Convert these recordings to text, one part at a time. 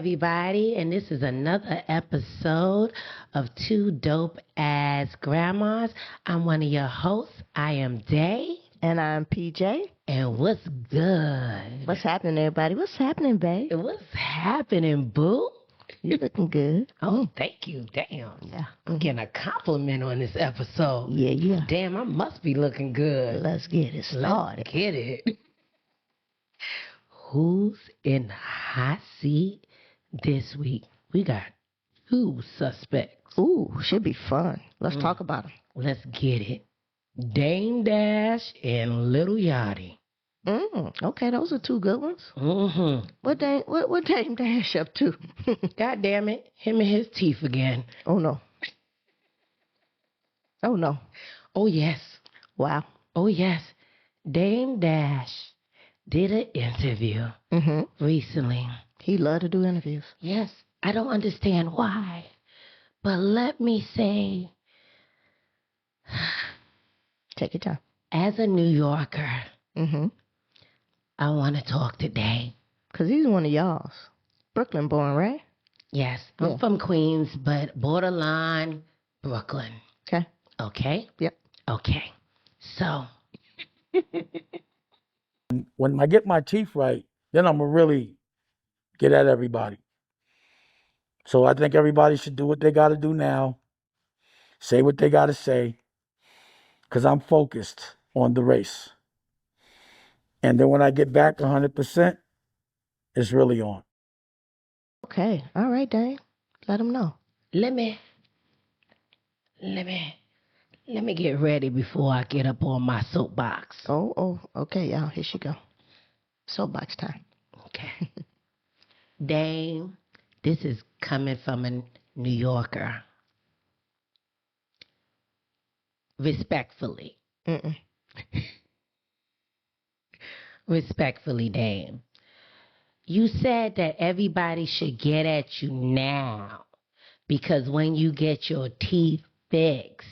everybody, and this is another episode of Two Dope Ass Grandmas. I'm one of your hosts. I am Day. And I'm PJ. And what's good? What's happening, everybody? What's happening, babe? What's happening, boo? You looking good. Oh, thank you. Damn. Yeah. I'm getting a compliment on this episode. Yeah. Damn, I must be looking good. Let's get it started. Let's get it. Who's in the hot seat this week? We got 2 suspects. Ooh, should be fun. Let's talk about them. Let's get it. Dame Dash and Lil Yachty. Okay, those are 2 good ones. Mm-hmm. What Dame Dash up to? God damn it. Him and his teeth again. Oh, no. Oh, no. Oh, yes. Wow. Oh, yes. Dame Dash did an interview recently. He loved to do interviews. Yes. I don't understand why. But let me say, Take your time. as a New Yorker, I want to talk today. Because he's one of y'all's. Brooklyn born, right? Yes. I'm from Queens, but borderline Brooklyn. Okay. Okay? Yep. Okay. So. When I get my teeth right, then I'm going to really get at everybody. So I think everybody should do what they got to do now, say what they got to say, because I'm focused on the race. And then when I get back 100%, it's really on. Okay. All right, Dame. Let him know. Let me get ready before I get up on my soapbox. Oh, okay, y'all. Here she go. Soapbox time. Okay. Dame, this is coming from a New Yorker. Respectfully. Respectfully, Dame. You said that everybody should get at you now because when you get your teeth fixed,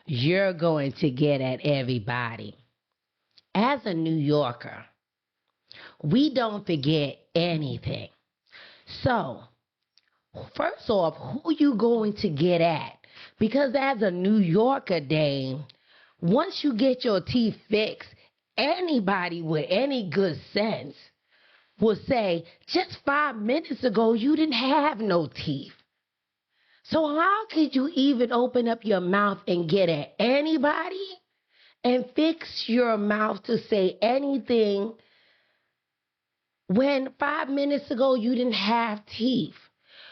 you're going to get at everybody. As a New Yorker, we don't forget anything. So, first off, who you going to get at? Because as a New Yorker, Dame, once you get your teeth fixed, anybody with any good sense will say, just 5 minutes ago, you didn't have no teeth. So how could you even open up your mouth and get at anybody and fix your mouth to say anything when 5 minutes ago you didn't have teeth?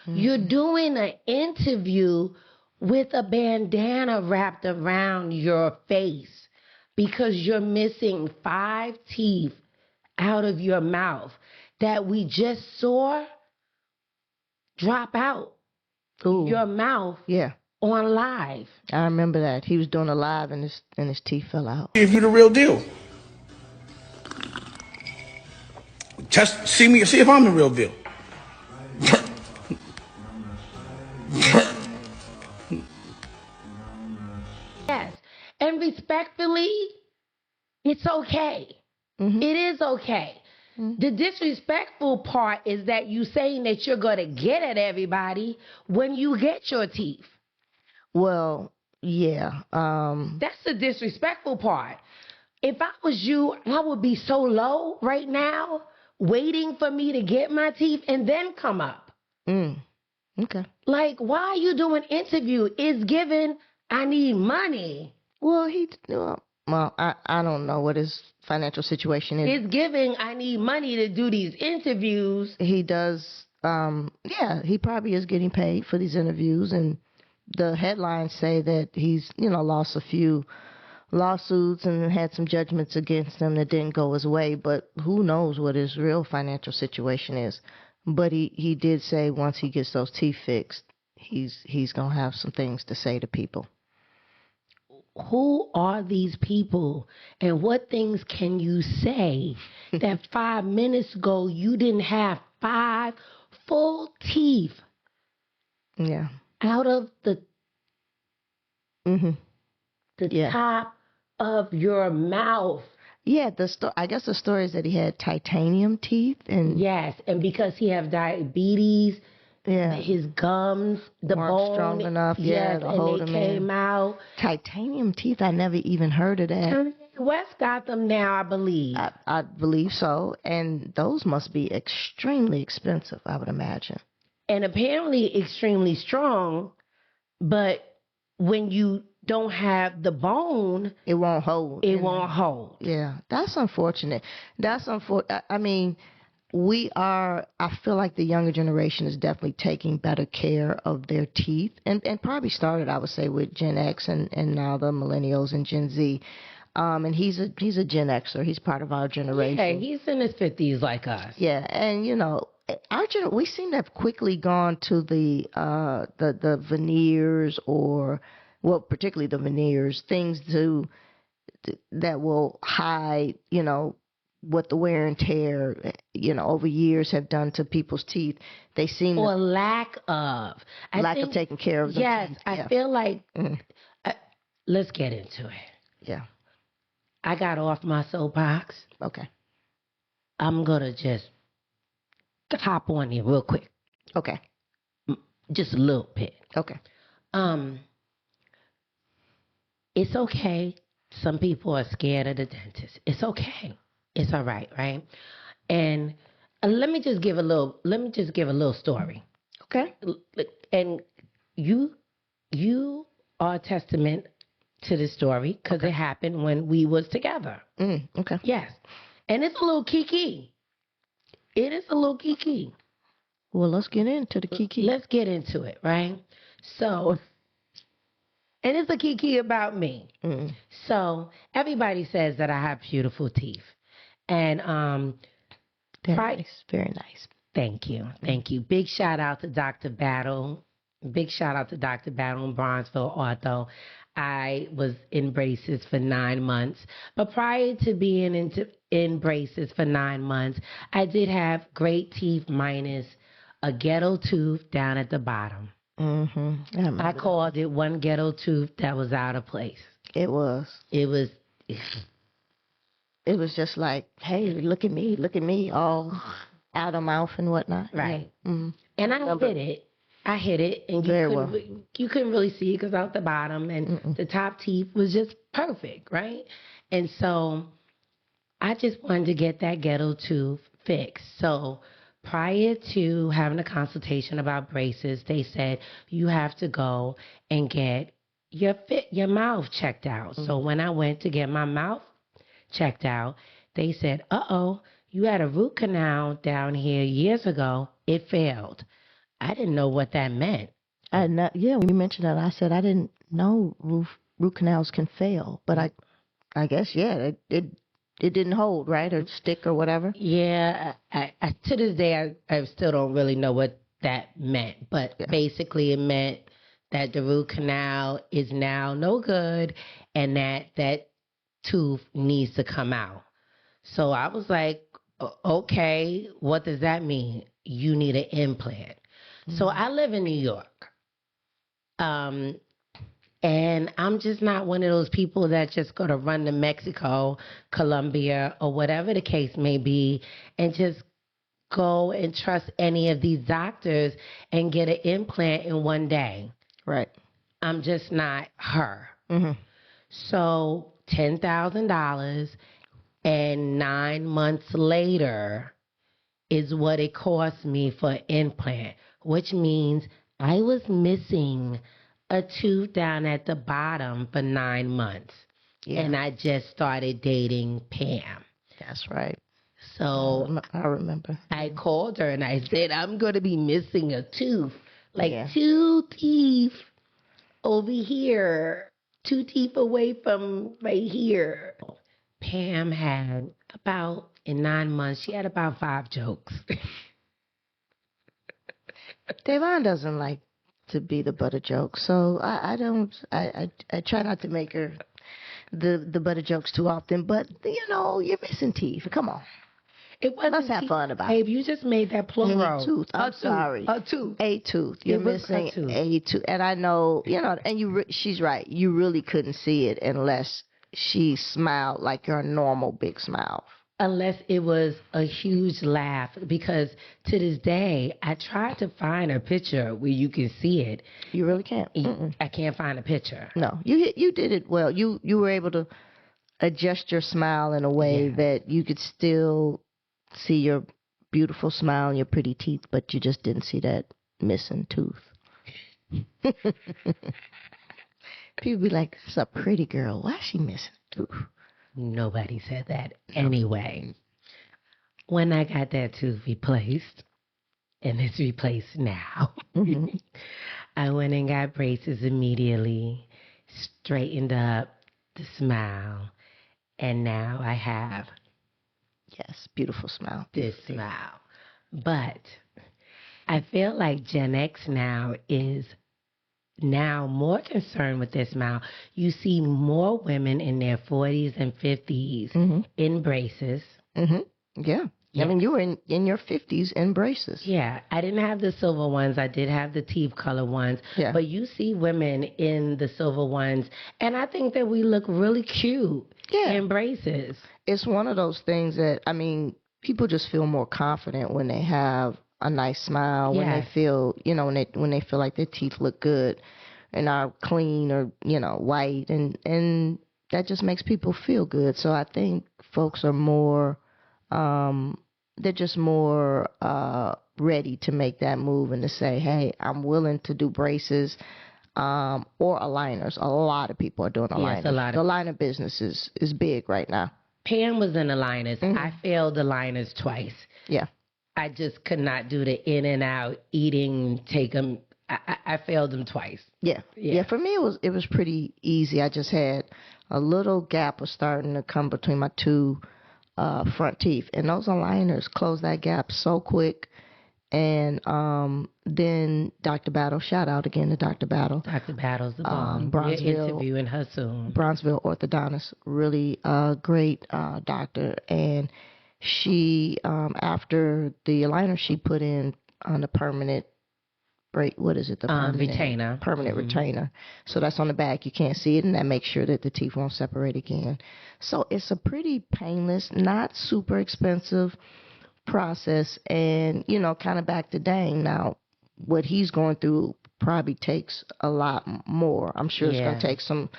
You're doing an interview with a bandana wrapped around your face because you're missing 5 teeth out of your mouth that we just saw drop out your mouth on live. I remember that. He was doing a live and his teeth fell out. If you're the real deal. Test, see me, see if I'm the real deal. Yes. And respectfully, it's okay. It is okay. The disrespectful part is that you saying that you're going to get at everybody when you get your teeth. Well, yeah. That's the disrespectful part. If I was you, I would be so low right now, waiting for me to get my teeth and then come up. Okay. Like, why are you doing interview? It's given, I need money. Well, I don't know what his financial situation is. It's giving, I need money to do these interviews. He does, he probably is getting paid for these interviews, and the headlines say that he's, lost a few lawsuits and had some judgments against him that didn't go his way, but who knows what his real financial situation is. But he did say once he gets those teeth fixed, he's going to have some things to say to people. Who are these people and what things can you say that 5 minutes ago you didn't have 5 full teeth out of the top of your mouth? Yeah, I guess the story is that he had titanium teeth, and Yes, and because he have diabetes, yeah, his gums, the weren't bone, strong enough, yes, to and hold they him came in. out. Titanium teeth, I never even heard of that. Kanye West got them now, I believe. I believe so, and those must be extremely expensive, I would imagine. And apparently extremely strong, but when you don't have the bone, It won't hold. it won't hold. Yeah, that's unfortunate. That's unfortunate. I mean, I feel like the younger generation is definitely taking better care of their teeth, and probably started, I would say, with Gen X and now the millennials and Gen Z. And he's a Gen Xer. He's part of our generation. Yeah, he's in his 50s like us. Yeah, and we seem to have quickly gone to the veneers, or, well, particularly the veneers, things that will hide, what the wear and tear, over years have done to people's teeth. They seem or lack of. Lack of taking care of them. Yes, I feel like, Mhm. let's get into it. Yeah. I got off my soapbox. Okay. I'm going to just hop on here real quick. Okay. Just a little bit. Okay. It's okay. Some people are scared of the dentist. It's okay. It's all right, right? And let me just give a little story. Okay. And you are a testament to this story because it happened when we was together. Okay. Yes. And it's a little kiki. It is a little kiki. Well, let's get into the kiki. Let's get into it, right? So, and it's a kiki about me. So, everybody says that I have beautiful teeth. And very nice. Very nice. Thank you. Thank you. Big shout out to Dr. Battle. Big shout out to Dr. Battle in Bronzeville, Ortho. I was in braces for 9 months. But prior to being in braces for 9 months, I did have great teeth minus a ghetto tooth down at the bottom. I called it one ghetto tooth that was out of place. It was. It was just like, hey, look at me, all out of mouth and whatnot. Right. Yeah. Mm-hmm. And I hit it, and you couldn't really see it because out the bottom, and the top teeth was just perfect, right? And so I just wanted to get that ghetto tooth fixed. So prior to having a consultation about braces, they said you have to go and get your mouth checked out. So when I went to get my mouth checked out, they said, you had a root canal down here years ago. It failed. I didn't know what that meant. When you mentioned that, I said I didn't know root canals can fail, but I guess it didn't hold, right, or stick or whatever. Yeah, I to this day I still don't really know what that meant, but basically it meant that the root canal is now no good, and that tooth needs to come out. So I was like, okay, what does that mean? You need an implant. So I live in New York. And I'm just not one of those people that just go to run to Mexico, Colombia, or whatever the case may be, and just go and trust any of these doctors and get an implant in one day. Right. I'm just not her. So $10,000, and 9 months later is what it cost me for an implant, which means I was missing a tooth down at the bottom for 9 months. Yeah. And I just started dating Pam. That's right. So I remember. I called her and I said, I'm going to be missing a tooth. Like 2 teeth over here, 2 teeth away from right here. Pam had in 9 months, she had about 5 jokes. Devon doesn't like to be the butt of jokes, so I try not to make her the butt of jokes too often, but you're missing teeth. Come on. Let's have fun about it. Babe, you just made that plural. A tooth. I'm sorry. A tooth. A tooth. You're missing a tooth. And I know, and she's right. You really couldn't see it unless she smiled like your normal big smile. Unless it was a huge laugh, because to this day, I tried to find a picture where you can see it. You really can't. I can't find a picture. No, you did it well. You were able to adjust your smile in a way that you could still see your beautiful smile and your pretty teeth, but you just didn't see that missing tooth. People be like, "That's a pretty girl. Why is she missing a tooth?" Nobody said that. Anyway, when I got that tooth replaced, and it's replaced now, I went and got braces immediately, straightened up the smile, and now I have beautiful smile. this smile. But I feel like Gen X now is more concerned with their smile. You see more women in their 40s and 50s in braces. Yeah. I mean, you were in your 50s in braces. Yeah. I didn't have the silver ones. I did have the teeth color ones. Yeah. But you see women in the silver ones. And I think that we look really cute in braces. It's one of those things that, I mean, people just feel more confident when they have a nice smile, when they feel, when they feel like their teeth look good and are clean or, white. And that just makes people feel good. So I think folks are more, they're just more ready to make that move and to say, hey, I'm willing to do braces or aligners. A lot of people are doing aligners. Yes, a lot of the aligner business is big right now. Pam was in aligners. I failed aligners twice. Yeah. I just could not do the in and out, eating, take them. I failed them twice. Yeah. For me, it was pretty easy. I just had a little gap was starting to come between my two front teeth, and those aligners closed that gap so quick. And then Dr. Battle, shout out again to Dr. Battle. Dr. Battle's the bomb. We're interviewing her soon. Bronzeville orthodontist, really great doctor. And she, after the aligner she put in on the permanent, what is it? The retainer. Permanent retainer. So that's on the back. You can't see it, and that makes sure that the teeth won't separate again. So it's a pretty painless, not super expensive process, and kind of back to Dane. Now what he's going through probably takes a lot more. I'm sure it's going to take some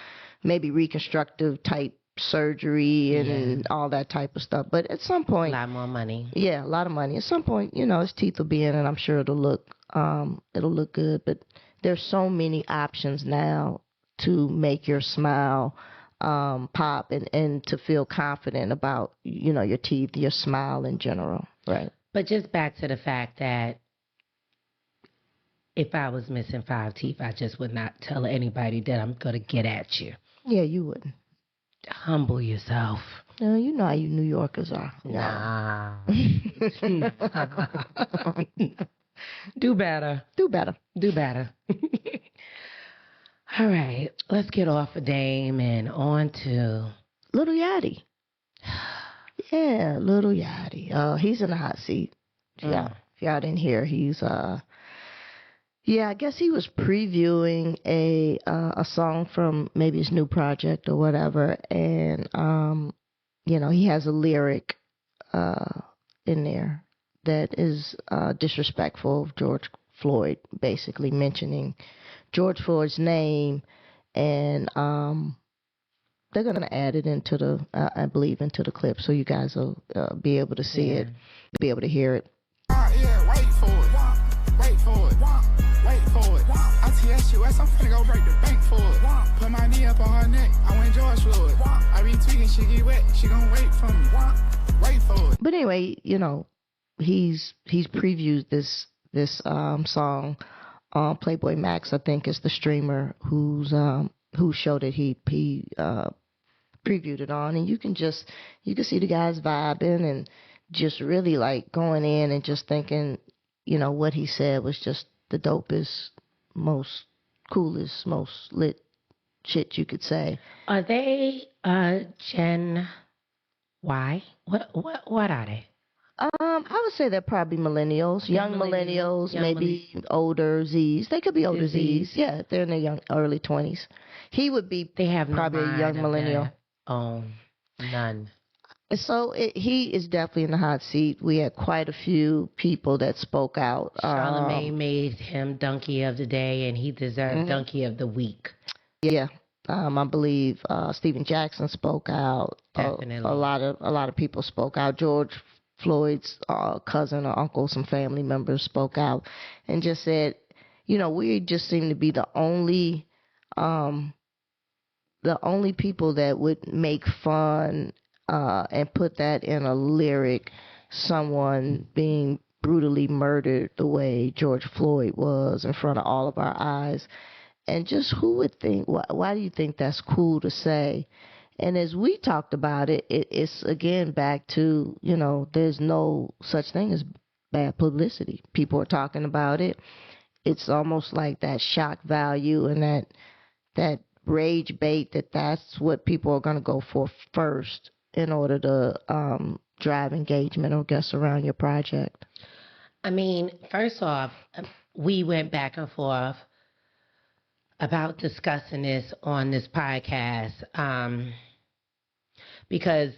maybe reconstructive type surgery and all that type of stuff, but at some point a lot more money. A lot of money. At some point, his teeth will be in, and I'm sure it'll look good. But there's so many options now to make your smile pop and to feel confident about your teeth, your smile in general. Right. But just back to the fact that if I was missing 5 teeth, I just would not tell anybody that I'm going to get at you. Yeah, you wouldn't. Humble yourself. No, you know how you New Yorkers are. Nah. Do better. Do better. Do better. All right, let's get off of Dame and on to Lil Yachty. Yeah, Lil Yachty. He's in the hot seat. Yeah, if y'all didn't hear, he's I guess he was previewing a song from maybe his new project or whatever, and he has a lyric in there that is disrespectful of George Floyd, basically mentioning George Floyd's name, and they're gonna add it into the I believe into the clip, so you guys will be able to see it, be able to hear it. Wait for it. Wait for it. Wait for it. I TSUS, I'm finna go break the bank for it. Put my knee up on her neck, I went George Floyd. I be tweaking, she get wet, she gon' wait for me. Wait for it. But anyway, he's previewed this song on Playboy Max, I think is the streamer whose show that he previewed it on, and you can see the guys vibing and just really like going in and just thinking, what he said was just the dopest, most coolest, most lit shit you could say. Are they Gen Y? What are they? I would say they're probably millennials, young millennials, maybe older Zs. They could be older Zs. Yeah, they're in their early 20s. He would be they have probably no a young millennial. Oh, none. So he is definitely in the hot seat. We had quite a few people that spoke out. Charlamagne made him Donkey of the Day, and he deserved Donkey of the Week. Yeah. I believe Stephen Jackson spoke out. Definitely. A lot of people spoke out. George Floyd's cousin or uncle, some family members spoke out and just said, we just seem to be the only people that would make fun and put that in a lyric, someone being brutally murdered the way George Floyd was in front of all of our eyes. And just who would think, why do you think that's cool to say? And as we talked about it, it's again back to, there's no such thing as bad publicity. People are talking about it. It's almost like that shock value and that rage bait that's what people are going to go for first in order to drive engagement, I guess, around your project. I mean, first off, we went back and forth about discussing this on this podcast because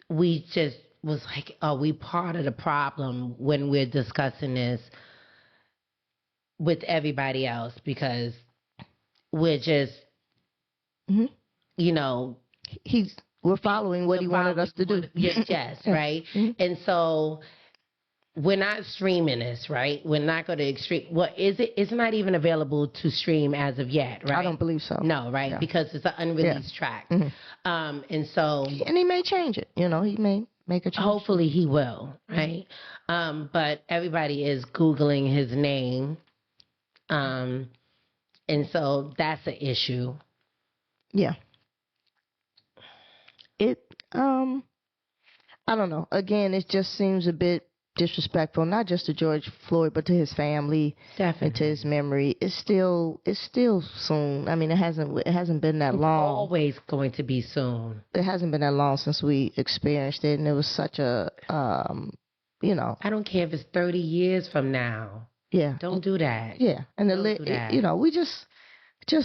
we just was like, are we part of the problem when we're discussing this with everybody else? Because we're just, we're following what he wanted us to do. Yes, right? And so we're not streaming this, right? We're not going to stream. What is it? It's not even available to stream as of yet, right? I don't believe so. No, right? Yeah. Because it's an unreleased track. And so... And he may change it. He may make a change. Hopefully he will, right? But everybody is Googling his name. And so that's an issue. Yeah. I don't know. Again, it just seems a bit disrespectful, not just to George Floyd, but to his family. Definitely. And to his memory. It's still soon. I mean, it hasn't been that long. It's always going to be soon. It hasn't been that long since we experienced it, and it was such a, I don't care if it's 30 years from now. Yeah. Don't do that. Yeah. And we just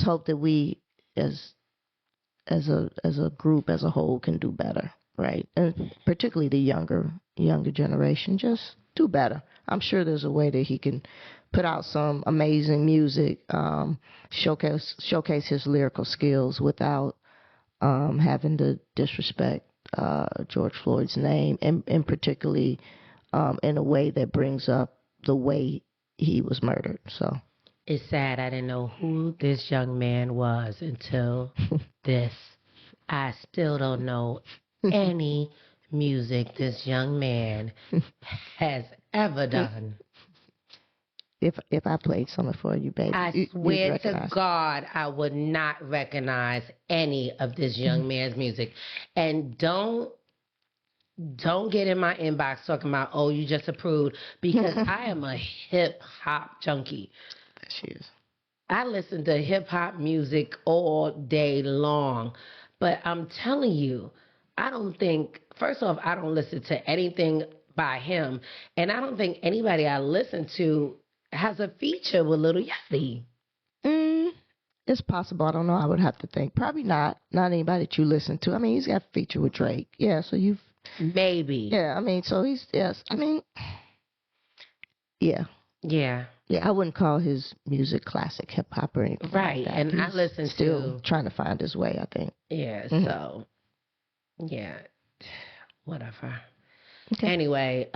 hope that we as a group, as a whole, can do better, right? And particularly the younger generation, just do better. I'm sure there's a way that he can put out some amazing music, showcase his lyrical skills without having to disrespect George Floyd's name, and particularly in a way that brings up the way he was murdered. So it's sad I didn't know who this young man was until this. I still don't know any music this young man has ever done. If I played something for you, baby, I swear to God, I would not recognize any of this young man's music. And don't get in my inbox talking about, oh, you just approved, because I am a hip hop junkie. She is. I listen to hip hop music all day long, but I'm telling you, first off, I don't listen to anything by him, and I don't think anybody I listen to has a feature with Lil Yachty. It's possible. I don't know. I would have to think. Probably not. Not anybody that you listen to. I mean, he's got a feature with Drake. Yeah, so you've... Maybe. Yeah, I mean, so he's... Yes, I mean... Yeah. Yeah. Yeah, I wouldn't call his music classic hip-hop or anything right, like that. And he's I listen still trying to find his way, I think. Yeah, so... Yeah. Whatever. Okay. Anyway,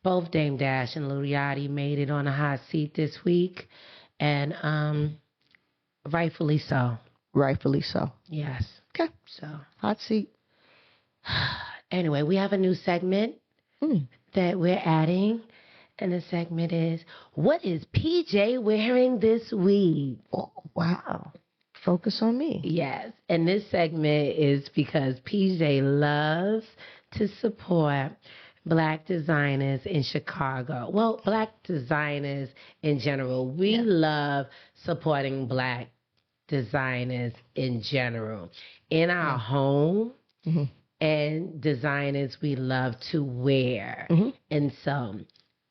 both Dame Dash and Lil Yachty made it on a hot seat this week, and rightfully so. Rightfully so. Yes. Okay. So hot seat. Anyway, we have a new segment that we're adding, and the segment is, what is PJ wearing this week? Oh, wow. Focus on me. Yes, and this segment is because PJ loves to support Black designers in Chicago. Well, Black designers in general. We love supporting Black designers in general. In our home, and designers we love to wear. And so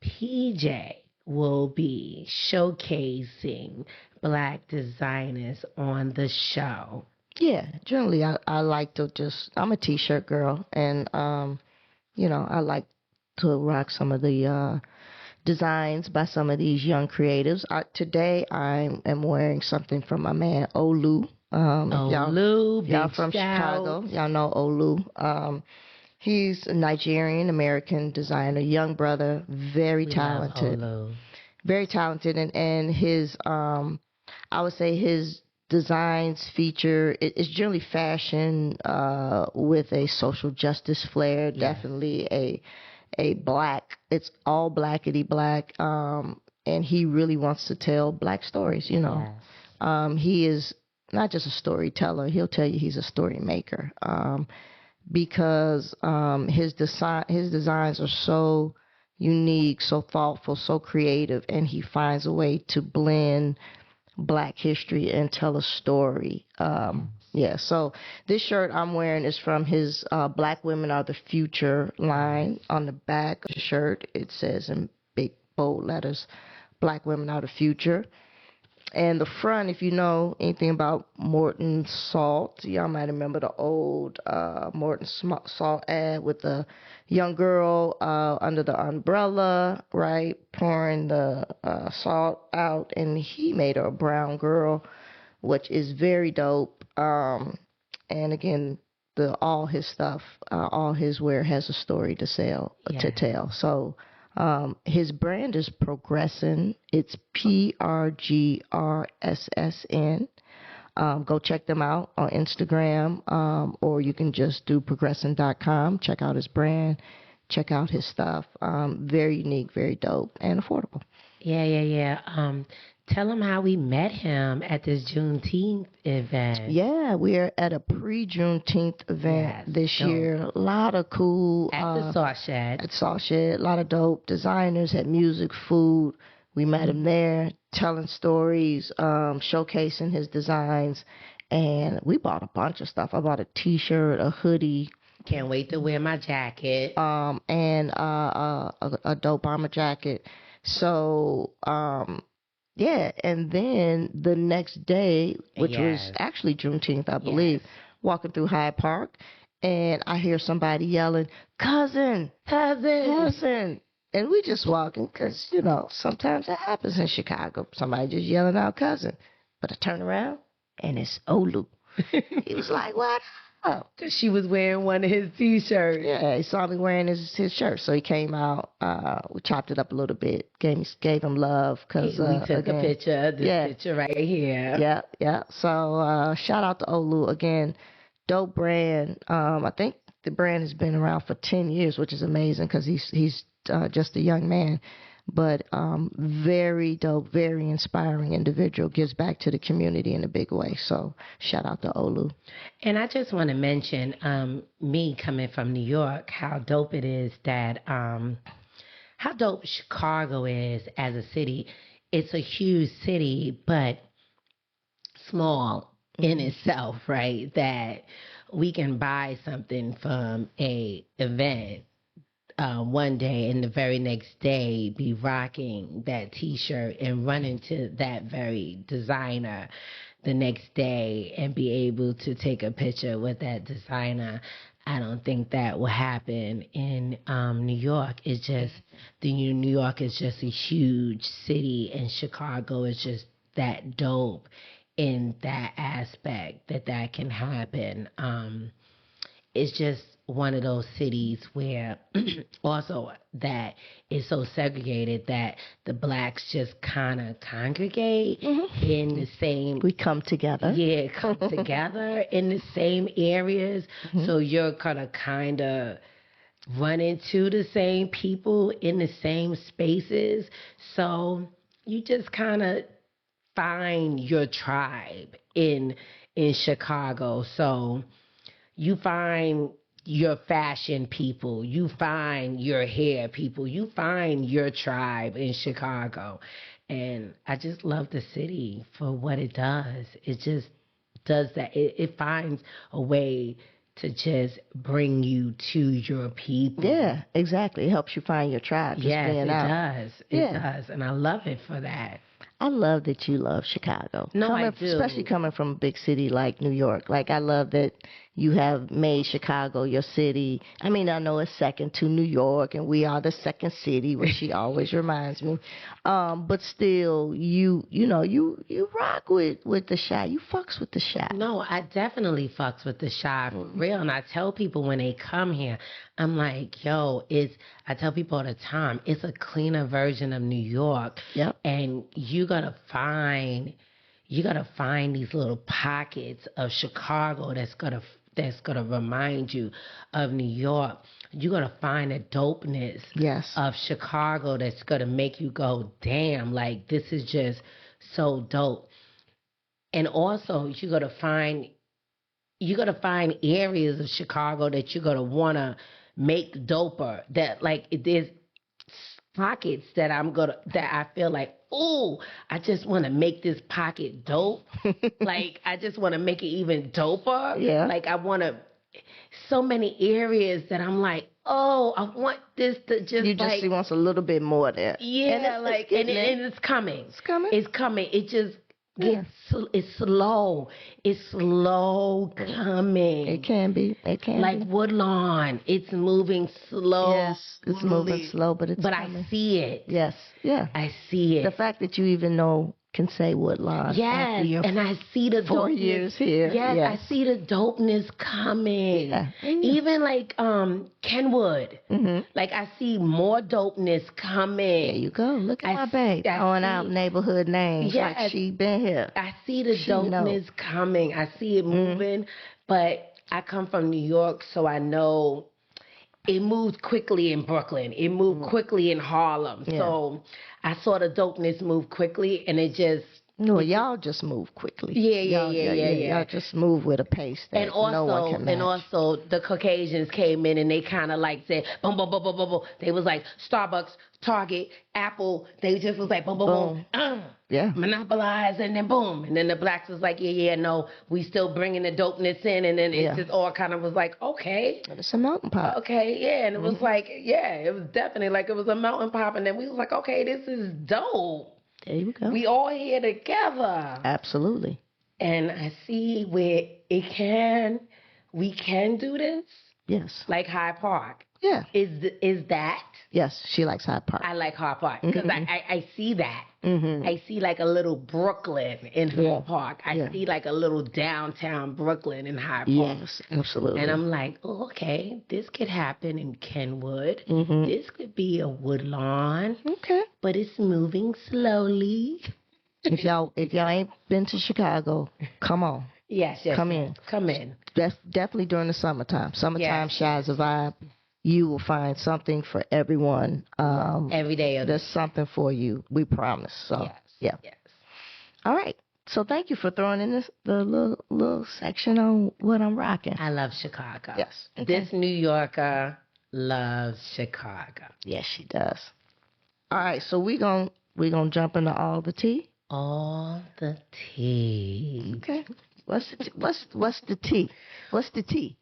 PJ will be showcasing Black designers on the show. Yeah, generally I like to I'm a t-shirt girl, and I like to rock some of the designs by some of these young creatives. Today I am wearing something from my man Olu. Olu, If y'all big from shout. Chicago, y'all know Olu. He's a Nigerian American designer, young brother, very We love talented, Olu. very talented, and his I would say his designs feature it's generally fashion with a social justice flair. Yes. Definitely a black. It's all blackety black. And he really wants to tell black stories. Yes. He is not just a storyteller. He'll tell you he's a story maker. Because his designs are so unique, so thoughtful, so creative, and he finds a way to blend black history and tell a story. Yeah, so this shirt I'm wearing is from his Black Women Are the Future line. On the back of the shirt, it says in big, bold letters, Black Women Are the Future. And the front, if you know anything about Morton Salt, y'all might remember the old Morton Salt ad with the young girl under the umbrella, right, pouring the salt out, and he made her a brown girl, which is very dope. And again, all his stuff, all his wear has a story to tell. So his brand is Progressin. It's PRGRSSN. Go check them out on Instagram, or you can just do progressin.com. Check out his brand. Check out his stuff. Very unique, very dope, and affordable. Yeah. Tell him how we met him at this Juneteenth event. Yeah, we're at a pre-Juneteenth event this year. A lot of cool... At the Salt Shed. At Salt Shed. A lot of dope designers, had music, food. We met him there, telling stories, showcasing his designs. And we bought a bunch of stuff. I bought a T-shirt, a hoodie. Can't wait to wear my jacket. And a dope bomber jacket. So... yeah, and then the next day, which was actually Juneteenth, I believe, walking through Hyde Park, and I hear somebody yelling, cousin. And we just walking because, sometimes it happens in Chicago. Somebody just yelling out cousin. But I turn around, and it's Olu. He was like, what up? Because she was wearing one of his T-shirts. Yeah, he saw me wearing his shirt, so he came out. We chopped it up a little bit, gave him love. Cause, we took a picture, picture right here. Yeah. So shout out to Olu again. Dope brand. I think the brand has been around for 10 years, which is amazing because he's just a young man. But very dope, very inspiring individual, gives back to the community in a big way. So shout out to Olu. And I just want to mention, me coming from New York, how dope it is that, how dope Chicago is as a city. It's a huge city, but small in itself, right? That we can buy something from a event one day and the very next day be rocking that T-shirt and run into that very designer the next day and be able to take a picture with that designer. I don't think that will happen in New York. It's just New York is just a huge city, and Chicago is just that dope in that aspect that can happen. It's just one of those cities where also that is so segregated that the blacks just kind of congregate in the same... We come together. Yeah, come together in the same areas. So you're gonna kind of run into the same people in the same spaces. So you just kind of find your tribe in Chicago. So you find your fashion people, you find your hair people, you find your tribe in Chicago. And I just love the city for what it does. It just does that. It finds a way to just bring you to your people. Yeah, exactly. It helps you find your tribe. Yes, it does. It does. And I love it for that. I love that you love Chicago. No, I do. Especially coming from a big city like New York. Like, I love that you have made Chicago your city. I mean, I know it's second to New York, and we are the second city, which she always reminds me. But still, you rock with the Chi. You fucks with the Chi. No, I definitely fucks with the Chi for real. And I tell people when they come here, I'm like, yo, I tell people all the time, it's a cleaner version of New York. Yep. And you gotta find these little pockets of Chicago that's gonna remind you of New York. You gotta find the dopeness Yes. of Chicago that's gonna make you go, damn, like this is just so dope. And also you gotta find areas of Chicago that you're gonna wanna make doper. That like there's pockets that I feel like, ooh, I just want to make this pocket dope. Like, I just want to make it even doper. Yeah. Like, so many areas that I'm like, oh, I want this to just You just wants a little bit more there. yeah, and it's coming. It's coming. It's coming. It just Yeah. it's slow. It's slow coming. It can be. Like Woodlawn, it's moving slow. Yes, it's moving slow, but it's But coming. I see it. Yes, yeah. I see it. The fact that you even can say Woodlawn. Yes, after your and I see the 4 dopeness. years here. Yes, Yes. I see the dopeness coming. Yeah. Even like Kenwood. Mm-hmm. Like I see more dopeness coming. There you go. Look at I my babe I throwing see- out neighborhood names Yes. like she been here. I see the She know. dopeness coming. I see it moving, but I come from New York, so I know it moved quickly in Brooklyn. It moved quickly in Harlem. Yeah. So I saw the dopeness move quickly, and it just No, y'all just move quickly. Yeah. Y'all just move with a pace that and also no one can match. and also the Caucasians came in and they kind of like said boom boom boom boom boom boom. They was like Starbucks, Target, Apple. They just was like boom boom boom. Yeah. Monopolize and then boom, and then the blacks was like no, we still bringing the dopeness in, and then it just all kind of was like okay. It's a melting pot. Okay, yeah, and it was like, it was definitely like it was a melting pot, and then we was like, okay, this is dope. There you go. We all here together. Absolutely. And I see where we can do this, Yes. like Hyde Park. Yeah. Is that? Yes, she likes Hyde Park. I like Hyde Park because I see that. Mm-hmm. I see like a little Brooklyn in Hyde Park. I Yeah. see like a little downtown Brooklyn in Hyde Park. Yes, absolutely. And I'm like, oh, okay, this could happen in Kenwood. Mhm. This could be a Woodlawn, Okay. but it's moving slowly. If y'all ain't been to Chicago, come on. Yes. Come in. Come in. That's definitely during the summertime. Summertime Chi's a vibe. You will find something for everyone. Every day of the There's something for you. We promise. So Yes. All right. So thank you for throwing in the little section on what I'm rocking. I love Chicago. Yes. Okay. This New Yorker loves Chicago. Yes, she does. All right. So we gonna jump into all the tea. All the tea. Okay. What's the tea? What's the tea?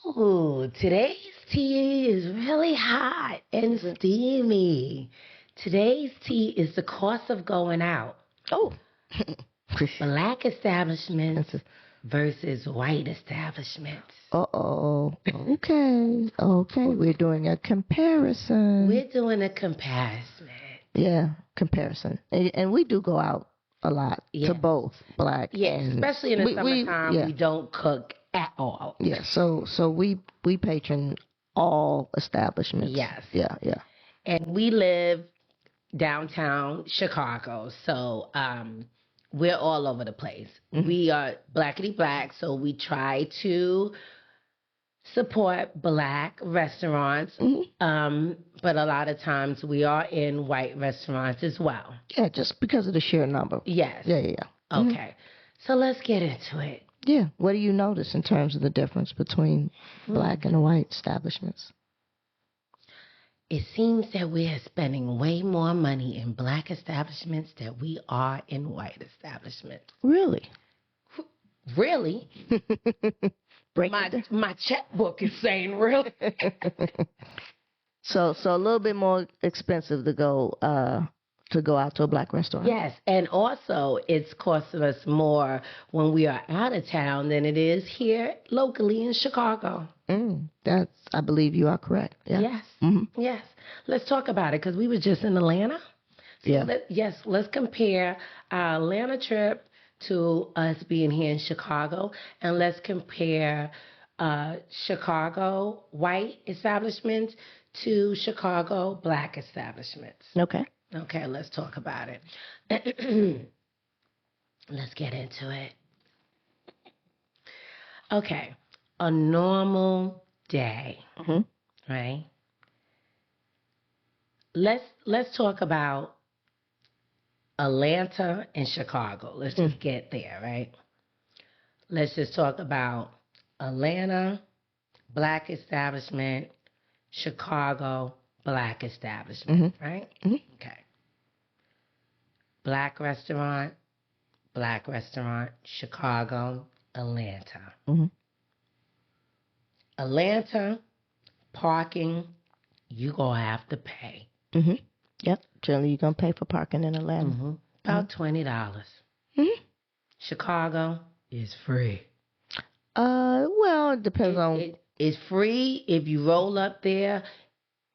Ooh, today's tea is really hot and steamy. Today's tea is the cost of going out. Oh. Black establishments versus white establishments. Uh-oh. Okay. We're doing a comparison. We're doing a comparison. Yeah, comparison. And we do go out a lot to both black and... especially in the summertime, we don't cook at all. Yeah, so we patron all establishments. Yes. Yeah. And we live downtown Chicago, so we're all over the place. Mm-hmm. We are blackity black, so we try to support black restaurants, but a lot of times we are in white restaurants as well. Yeah, just because of the sheer number. Yes. Yeah. Okay, so let's get into it. Yeah. What do you notice in terms of the difference between black and white establishments? It seems that we are spending way more money in black establishments than we are in white establishments. Really? Really? My checkbook is saying really. So a little bit more expensive to go to go out to a black restaurant. Yes, and also it's costing us more when we are out of town than it is here locally in Chicago. I believe you are correct. Yeah. Yes, Mm-hmm. yes. Let's talk about it because we were just in Atlanta. So Yeah. let's compare our Atlanta trip to us being here in Chicago, and let's compare Chicago white establishments to Chicago black establishments. Okay. Okay, let's talk about it. Let's get into it. Okay, a normal day, right? Let's talk about Atlanta and Chicago. Let's just get there, right? Let's just talk about Atlanta, black establishment, Chicago, black establishment, right? Okay. Black restaurant, Chicago, Atlanta. Atlanta, parking, you gonna have to pay. Yep. Generally, you're going to pay for parking in Atlanta. About $20. Chicago is free. Well, it depends on. It's free if you roll up there.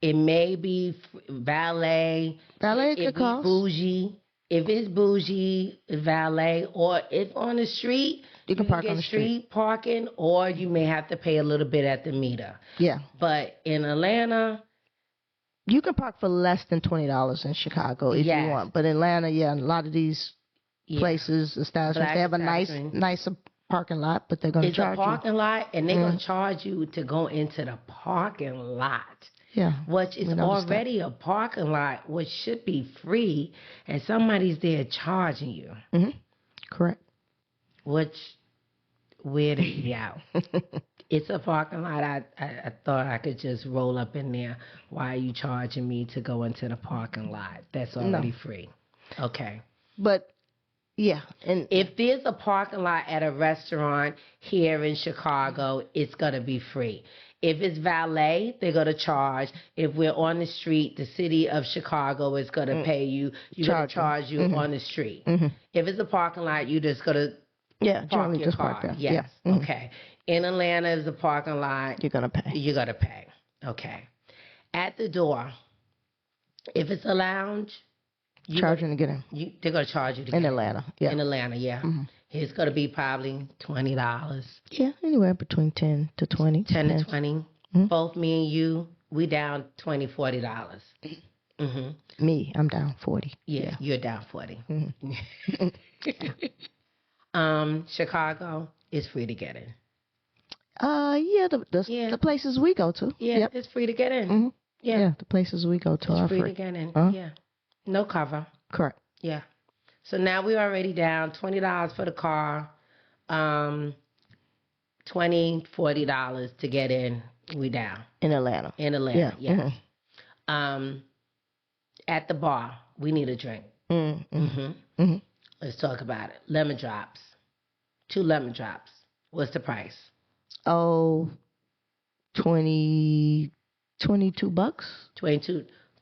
It may be valet. Valet If could it's cost. bougie. If it's bougie, valet. Or if on the street, You can park get on the street. parking, or you may have to pay a little bit at the meter. Yeah. But in Atlanta, You can park for less than $20 in Chicago if you want. But Atlanta, a lot of these places, establishments, they have a nicer parking lot, but they're going to charge you. It's a parking lot, and they're going to charge you to go into the parking lot. Yeah. Which is already a parking lot, which should be free, and somebody's there charging you. Correct. Which weirded me out. It's a parking lot. I thought I could just roll up in there. Why are you charging me to go into the parking lot? That's already free. Okay. But, yeah. And if there's a parking lot at a restaurant here in Chicago, it's going to be free. If it's valet, they're going to charge. If we're on the street, the city of Chicago is going to pay you. You're going to charge you on the street. If it's a parking lot, you just going to park your car. Park there. Yes. Yeah. Okay. In Atlanta, is a parking lot. You're going to pay. You're going to pay. Okay. At the door, if it's a lounge, charging to get in. They're going to charge you to in get Atlanta. Yeah. In Atlanta, yeah. It's going to be probably $20. Yeah, anywhere between 10 to 20. 10 to 20. Both me and you, we down $20, $40. Me, I'm down 40. Yeah, you're down 40. Chicago is free to get in. The places we go to. Yeah, it's free to get in. Yeah, the places we go to are free free to get in. Yeah, no cover. Correct. Yeah. So now we're already down $20 for the car, $20, $40 to get in. We down in Atlanta. In Atlanta, yeah. At the bar, we need a drink. Let's talk about it. Lemon drops, 2 lemon drops. What's the price? Oh, $22.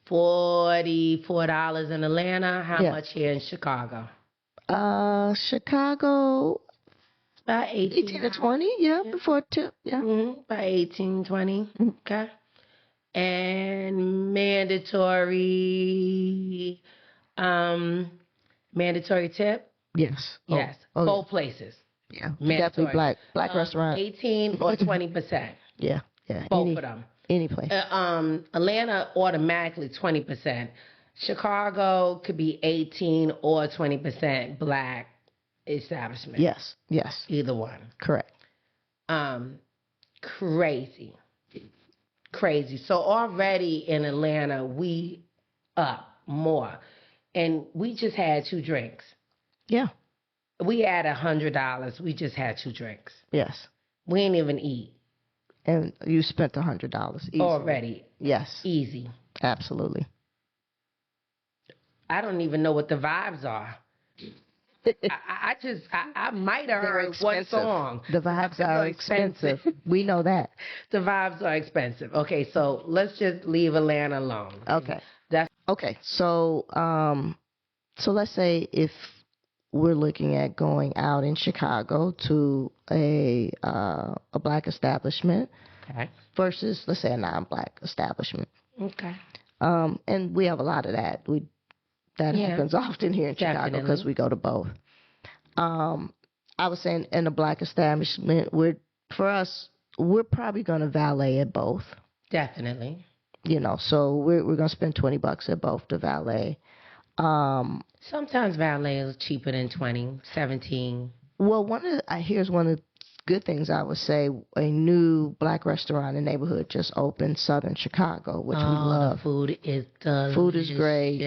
$44 in Atlanta. How much here in Chicago? Chicago, about 18 to 20. Before tip. Yeah, about 18, 20. Okay. And mandatory tip. Yes. Yes. Both places. Yeah. Definitely black restaurant. 18 or 20%. Yeah. Both of them. Any place. Atlanta automatically 20%. Chicago could be 18 or 20% black establishment. Yes. Either one. Correct. Crazy. So already in Atlanta, we up more. And we just had 2 drinks. Yeah. We had $100. We just had 2 drinks. Yes. We ain't even eat. And you spent $100 easily. Already. Yes. Easy. Absolutely. I don't even know what the vibes are. I might have heard one song. The vibes are expensive. We know that. The vibes are expensive. Okay, so let's just leave Atlanta alone. Okay. So So let's say if we're looking at going out in Chicago to a black establishment Okay. versus, let's say, a non-black establishment. Okay. And we have a lot of that. That happens often here in Chicago because we go to both. I was saying in a black establishment, we're probably going to valet at both. Definitely. So we're going to spend $20 at both to valet. Sometimes valet is cheaper than 20, 17. Well, here's one of the good things I would say. A new black restaurant in the neighborhood just opened, Southern Chicago, which we love. The food is delicious. Food is great.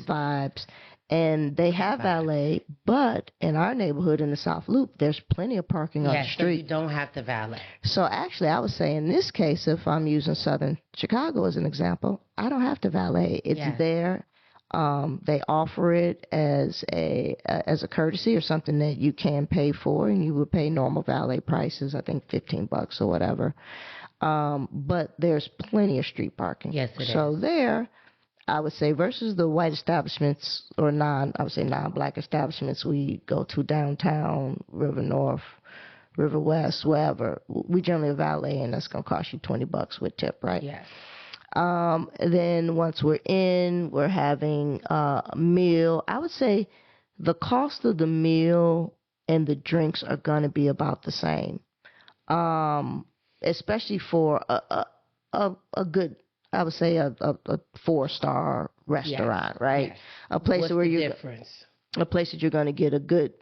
Vibes. And they have valet, but in our neighborhood in the South Loop, there's plenty of parking on the street. So you don't have to valet. So actually, I would say in this case, if I'm using Southern Chicago as an example, I don't have to valet. It's there. They offer it as a courtesy or something that you can pay for, and you would pay normal valet prices, I think $15 or whatever. But there's plenty of street parking. Yes, it is. So there, I would say, versus the white establishments or non-black establishments we go to downtown, River North, River West, wherever, we generally valet, and that's going to cost you $20 with tip, right? Yes. Then once we're having a meal. I would say the cost of the meal and the drinks are going to be about the same, especially for a good, I would say a 4-star restaurant, right? Yes. A place What's where the difference? A place that you're going to get a good.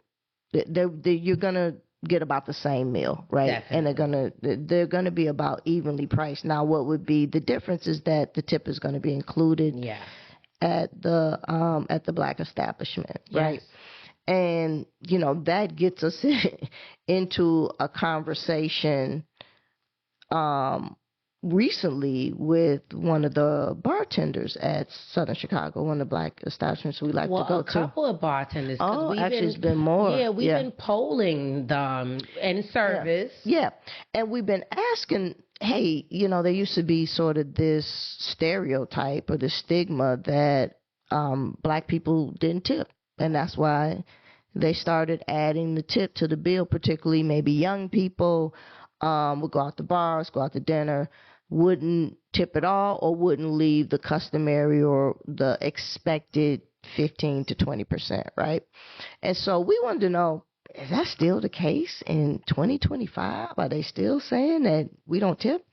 You're going to get about the same meal, right? Definitely. And they're gonna be about evenly priced. Now, what would be the difference is that the tip is going to be included at the black establishment, right? And that gets us into a conversation recently with one of the bartenders at Southern Chicago, one of the black establishments we like to go to. A couple of bartenders. It's been more. Yeah, we've been polling them in service. Yeah, and we've been asking, hey, there used to be sort of this stereotype or this stigma that black people didn't tip, and that's why they started adding the tip to the bill, particularly maybe young people would go out to bars, go out to dinner, wouldn't tip at all, or wouldn't leave the customary or the expected 15 to 20%, right? And so we wanted to know, is that still the case in 2025? Are they still saying that we don't tip?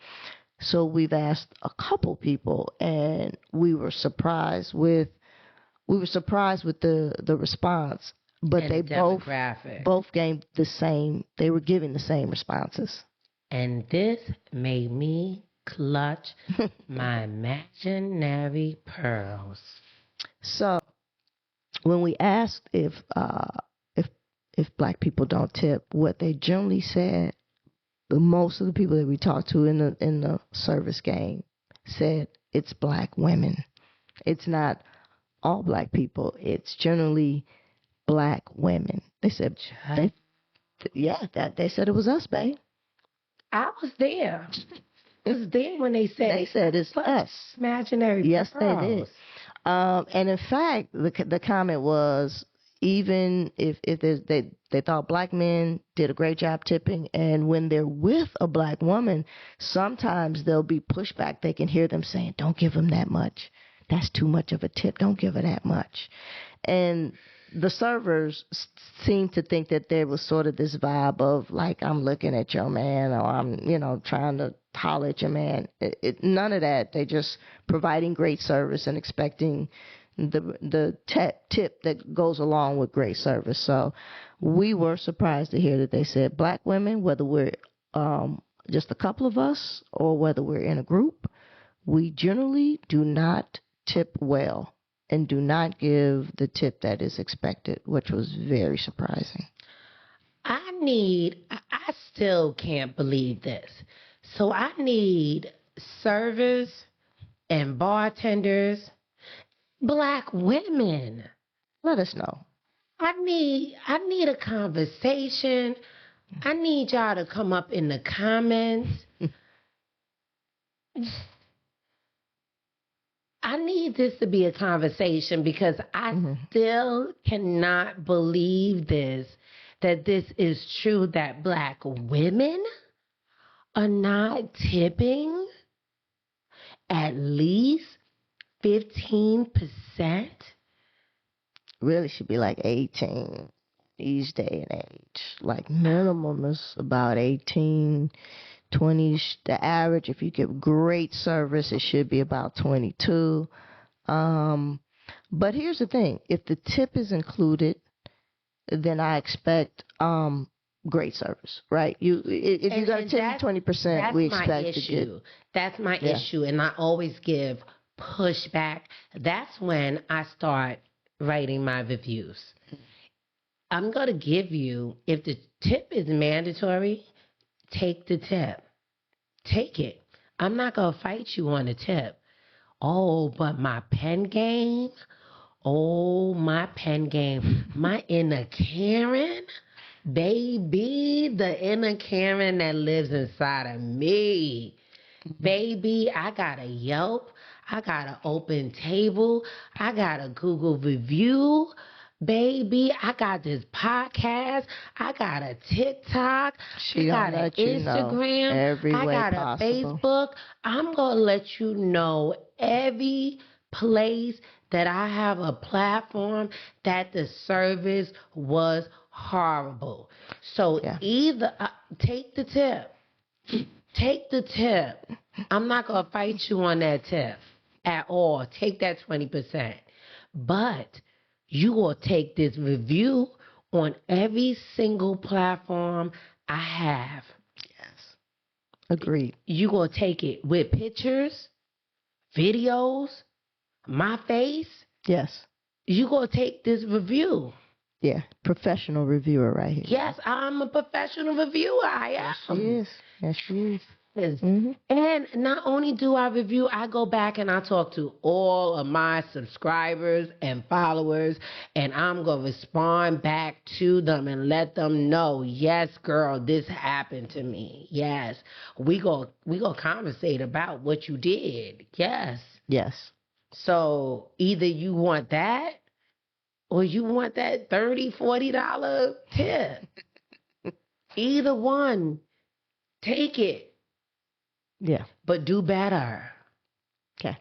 So we've asked a couple people, and we were surprised with the response. But and they both gave the same. They were giving the same responses. And this made me clutch my imaginary pearls. So when we asked if black people don't tip, what they generally said, most of the people that we talked to in the service game said it's black women. It's not all black people. It's generally black women. They said they said it was us, babe. I was there. It was there when they said it's us. Imaginary yes, pearls. They did. And in fact, the comment was, even if they thought black men did a great job tipping, and when they're with a black woman, sometimes there'll be pushback. They can hear them saying, "Don't give them that much. That's too much of a tip. Don't give her that much." And the servers seemed to think that there was sort of this vibe of like, I'm looking at your man, or I'm trying to holler at your man. None of that. They just providing great service and expecting the tip that goes along with great service. So we were surprised to hear that they said black women, whether we're just a couple of us or whether we're in a group, we generally do not tip well and do not give the tip that is expected, which was very surprising. I still can't believe this. So I need servers and bartenders, black women. Let us know. I need a conversation. I need y'all to come up in the comments. I need this to be a conversation because I still cannot believe that this is true, that Black women are not tipping at least 15%. Really should be like 18 these day and age. Like minimum is about 18, 20. The average, if you give great service, it should be about 22. But here's the thing: if the tip is included, then I expect great service, right? If you got to tip 20%, we expect to get. That's my issue, and I always give pushback. That's when I start writing my reviews. I'm gonna give you, if the tip is mandatory, take the tip. Take it. I'm not gonna fight you on the tip. Oh, but my pen game. Oh, my pen game. My inner Karen. Baby, the inner Karen that lives inside of me. Baby, I got a Yelp. I got an Open Table. I got a Google review. Baby, I got this podcast. I got a TikTok. I got an Instagram. I got a Facebook. I'm going to let you know every place that I have a platform that the service was horrible. So either take the tip. Take the tip. I'm not going to fight you on that tip at all. Take that 20%. But you will take this review on every single platform I have. Yes. Agreed. You going to take it with pictures, videos, my face. Yes. You going to take this review. Yeah. Professional reviewer right here. Yes, I'm a professional reviewer. I am. Yes, she is. Yes, she is. And not only do I review, I go back and I talk to all of my subscribers and followers, and I'm going to respond back to them and let them know, yes, girl, this happened to me. Yes. We go conversate about what you did. Yes. Yes. So either you want that or you want that $30, $40 tip. Either one. Take it. Yeah. But do better. Okay.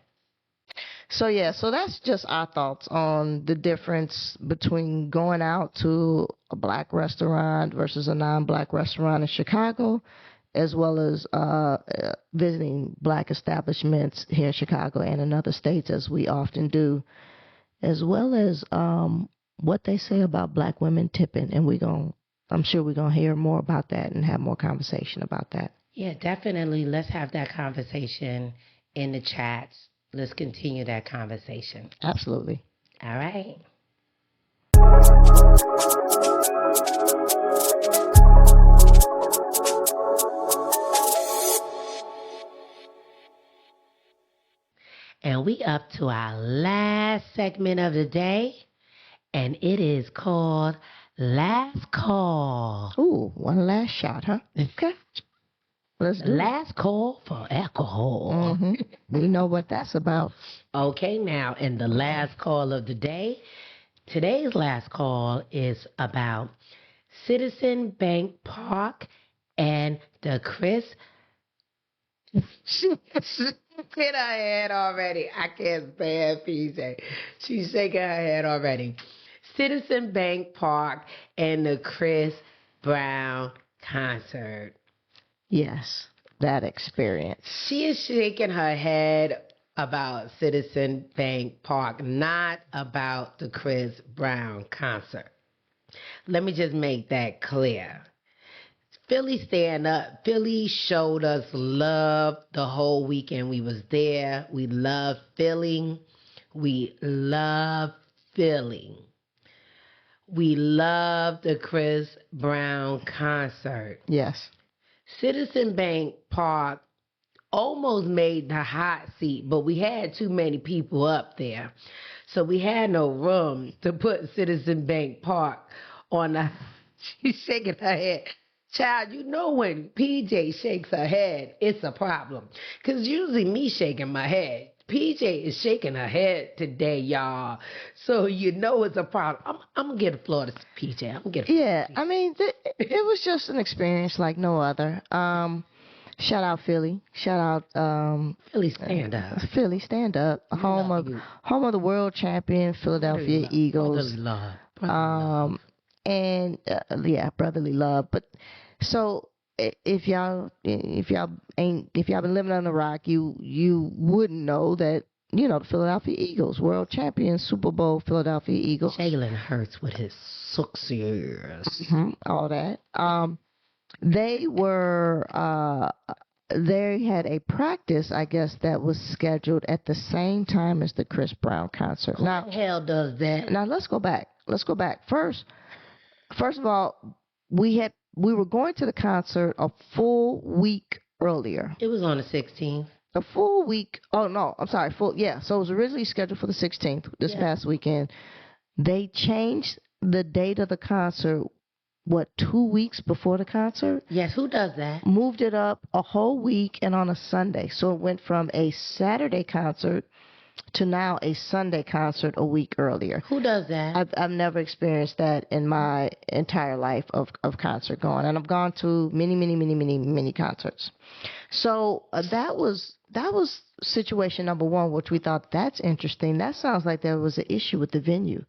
So that's just our thoughts on the difference between going out to a Black restaurant versus a non-Black restaurant in Chicago, as well as visiting Black establishments here in Chicago and in other states, as we often do, as well as what they say about Black women tipping. And I'm sure we're going to hear more about that and have more conversation about that. Yeah, definitely. Let's have that conversation in the chats. Let's continue that conversation. Absolutely. All right. And we up to our last segment of the day, and it is called Last Call. Ooh, one last shot, huh? Okay. Let's do Last call for alcohol. We know what that's about. Okay, now, in the last call of the day, today's last call is about Citizen Bank Park and the Chris. She hit her head already. I can't stand PJ. She's shaking her head already. Citizen Bank Park and the Chris Brown concert. Yes, that experience. She is shaking her head about Citizen Bank Park, not about the Chris Brown concert. Let me just make that clear. Philly stand up. Philly showed us love the whole weekend we was there. We love Philly. We love Philly. We love the Chris Brown concert. Yes. Citizen Bank Park almost made the hot seat, but we had too many people up there. So we had no room to put Citizen Bank Park on the... She's shaking her head. Child, you know when PJ shakes her head, it's a problem. Because usually me shaking my head, PJ is shaking her head today, y'all. So you know it's a problem. I'm gonna get a floor to PJ. I'm gonna get. Yeah, I mean, it was just an experience like no other. Shout out Philly. Shout out Philly, stand up. Philly, stand up. Home of the world champion Philadelphia Eagles. Brotherly love. Brotherly love. And brotherly love. But so if y'all been living on the rock, you wouldn't know that, you know, the Philadelphia Eagles, world champions, Super Bowl Philadelphia Eagles. Jalen Hurts with his success. All that. They were they had a practice, I guess, that was scheduled at the same time as the Chris Brown concert. Who the hell does that? Now let's go back. First of all, we were going to the concert a full week earlier. It was on the 16th. A full week. Oh no, I'm sorry. So it was originally scheduled for the 16th this past weekend. They changed the date of the concert. 2 weeks before the concert? Yes, who does that? Moved it up a whole week and on a Sunday. So it went from a Saturday concert to now a Sunday concert a week earlier. Who does that? I've never experienced that in my entire life of concert going. And I've gone to many concerts. So that was situation number one, which we thought, that's interesting. That sounds like there was an issue with the venue,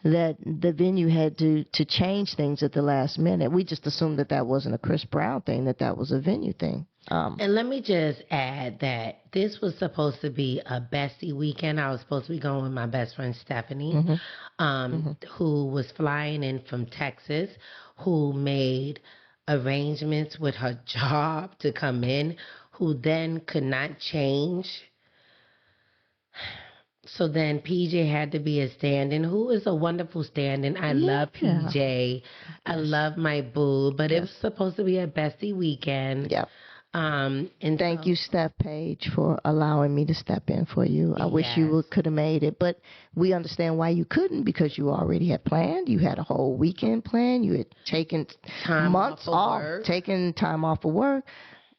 that the venue had to change things at the last minute. We just assumed that wasn't a Chris Brown thing, that was a venue thing. And let me just add that this was supposed to be a bestie weekend. I was supposed to be going with my best friend Stephanie, who was flying in from Texas, who made arrangements with her job to come in, who then could not change. So then PJ had to be a stand-in, who is a wonderful stand-in. I love PJ. I love my boo, but it was supposed to be a bestie weekend. Yep. And thank you, Steph Page, for allowing me to step in for you. I wish you could have made it, but we understand why you couldn't, because you already had planned. You had a whole weekend planned. You had taken months off, taken time off of work,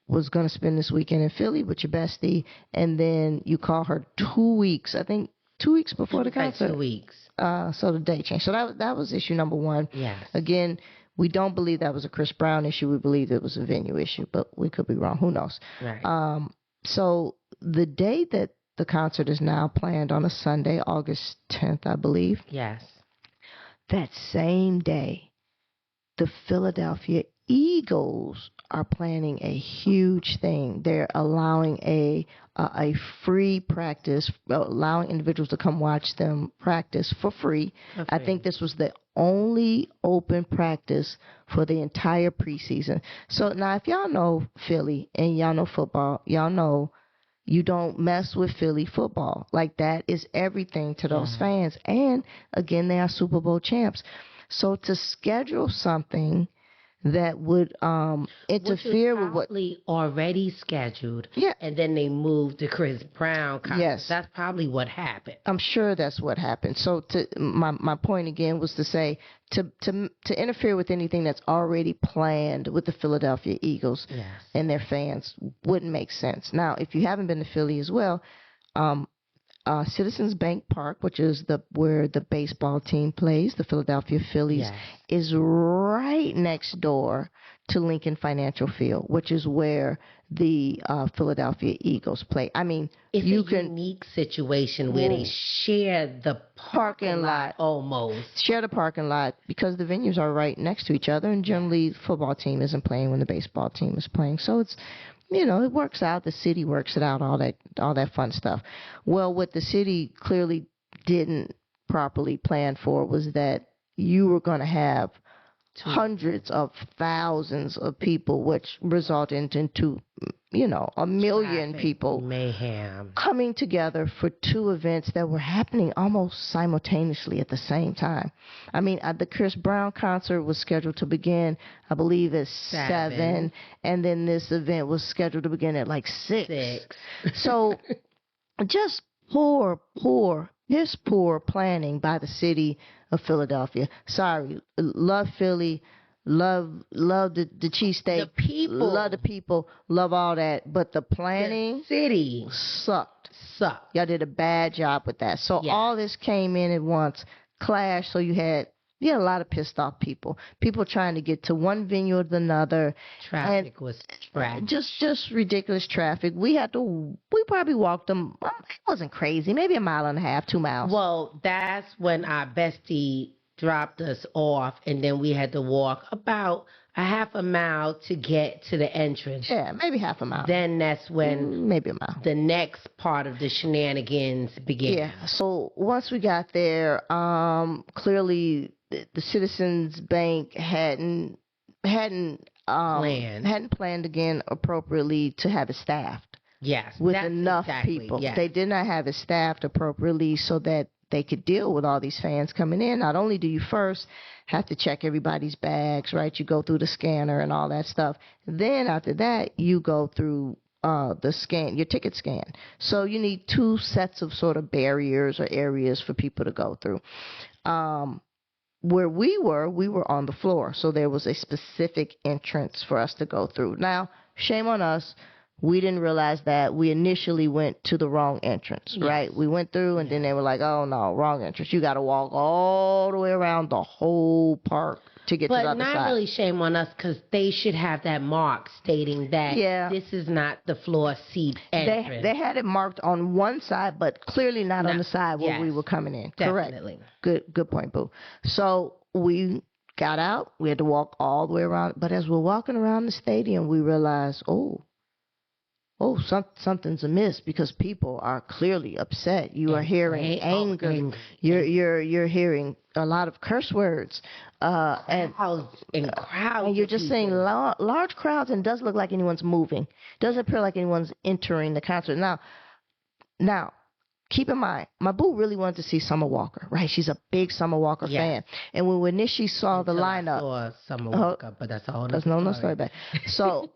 was going to spend this weekend in Philly with your bestie, and then you call her 2 weeks, I think 2 weeks before the concert. 2 weeks. So the date changed. So that was issue number one. Yes. Again, we don't believe that was a Chris Brown issue. We believe it was a venue issue, but we could be wrong. Who knows? Right. So the day that the concert is now planned on a Sunday, August 10th, I believe. Yes. That same day, the Philadelphia Eagles are planning a huge thing. They're allowing a free practice, allowing individuals to come watch them practice for free. I think this was the only open practice for the entire preseason. So now, if y'all know Philly and y'all know football, y'all know you don't mess with Philly football. Like, that is everything to those fans. And again, they are Super Bowl champs. So to schedule something that would interfere with what already scheduled, and then they moved to Chris Brown concert. Yes, that's probably what happened. I'm sure that's what happened. So my point again was to say to interfere with anything that's already planned with the Philadelphia Eagles and their fans wouldn't make sense. Now, if you haven't been to Philly as well, Citizens Bank Park, which is where the baseball team plays, the Philadelphia Phillies, is right next door to Lincoln Financial Field, which is where the Philadelphia Eagles play. I mean, it's a unique situation where they share the parking lot almost. Share the parking lot because the venues are right next to each other, and generally the football team isn't playing when the baseball team is playing. So it's, it works out. The city works it out, all that fun stuff. Well, what the city clearly didn't properly plan for was that you were going to have hundreds of thousands of people, which resulted into, a million people mayhem coming together for two events that were happening almost simultaneously at the same time. I mean, the Chris Brown concert was scheduled to begin, I believe, at 7, and then this event was scheduled to begin at like 6. So just poor planning by the city of Philadelphia. Sorry, love Philly, love the cheesesteak. The people. Love the people. Love all that. But the planning. The city sucked. Y'all did a bad job with that. So yeah. all this came in at once. Clash. So you had a lot of pissed off people. People trying to get to one venue or another. Traffic was tragic. Just ridiculous traffic. We probably walked them. It wasn't crazy. Maybe a mile and a half, 2 miles. Well, that's when our bestie dropped us off, and then we had to walk about a half a mile to get to the entrance. Yeah, maybe half a mile. Then that's when maybe a mile. The next part of the shenanigans began. Yeah. So once we got there, clearly the Citizens Bank hadn't planned again appropriately to have it staffed. Yes, with enough people. Yes. They did not have it staffed appropriately so that they could deal with all these fans coming in. Not only do you first have to check everybody's bags, right? You go through the scanner and all that stuff. Then after that, you go through your ticket scan. So you need 2 sets of sort of barriers or areas for people to go through. Where we were on the floor. So there was a specific entrance for us to go through. Now, shame on us. We didn't realize that. We initially went to the wrong entrance, right? We went through, and then they were like, oh, no, wrong entrance. You got to walk all the way around the whole park to get to the other side. But not really shame on us, because they should have that mark stating that this is not the floor seat entrance. They had it marked on one side, but clearly not on the side where we were coming in. Definitely. Correct. Good point, Boo. So we got out. We had to walk all the way around. But as we're walking around the stadium, we realized, something's amiss, because people are clearly upset. You are hearing anger. You're hearing a lot of curse words. And crowds. And you're just seeing large crowds, and it doesn't look like anyone's moving. Doesn't appear like anyone's entering the concert. Now, keep in mind, my boo really wanted to see Summer Walker, right? She's a big Summer Walker fan. And when we initially saw the lineup, I saw Summer Walker, but that's all. There's no story back. So,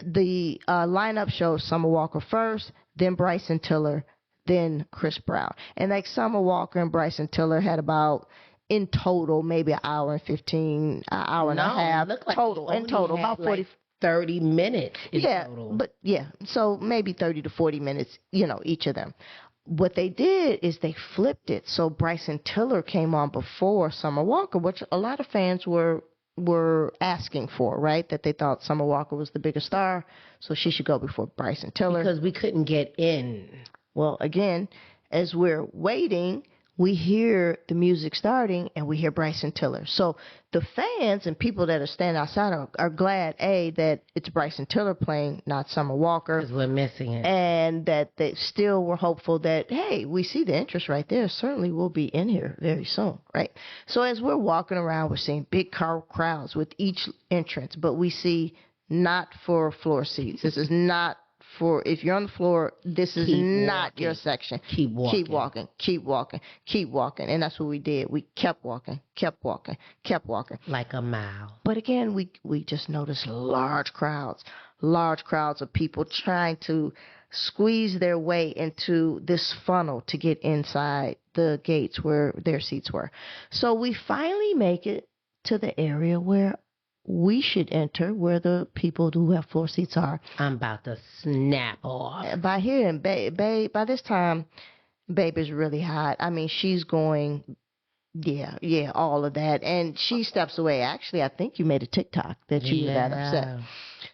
the lineup shows Summer Walker first, then Bryson Tiller, then Chris Brown. And like Summer Walker and Bryson Tiller had about, in total, maybe an hour and 15, an hour and a half. Like in total, about 40, 30 minutes in total. So maybe 30 to 40 minutes, each of them. What they did is they flipped it. So Bryson Tiller came on before Summer Walker, which a lot of fans were asking for, right? That they thought Summer Walker was the bigger star, so she should go before Bryson Tiller. Because we couldn't get in. Well, again, as we're waiting, we hear the music starting, and we hear Bryson Tiller. So the fans and people that are standing outside are glad, that it's Bryson Tiller playing, not Summer Walker. Because we're missing it. And that they still were hopeful that, hey, we see the interest right there. Certainly we'll be in here very soon, right? So as we're walking around, we're seeing big crowds with each entrance, but we see not for floor seats. This is not for, if you're on the floor, this is not your section. Keep walking. Keep walking. And that's what we did. We kept walking. Like a mile. But again, we just noticed large crowds of people trying to squeeze their way into this funnel to get inside the gates where their seats were. So we finally make it to the area where we should enter, where the people who have floor seats are. I'm about to snap off. By hearing Babe, by this time, Babe is really hot. I mean, she's going, all of that. And she steps away. Actually, I think you made a TikTok that you were that upset.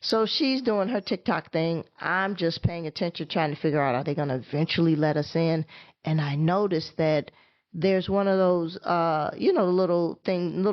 So she's doing her TikTok thing. I'm just paying attention, trying to figure out, are they going to eventually let us in? And I noticed that there's one of those, little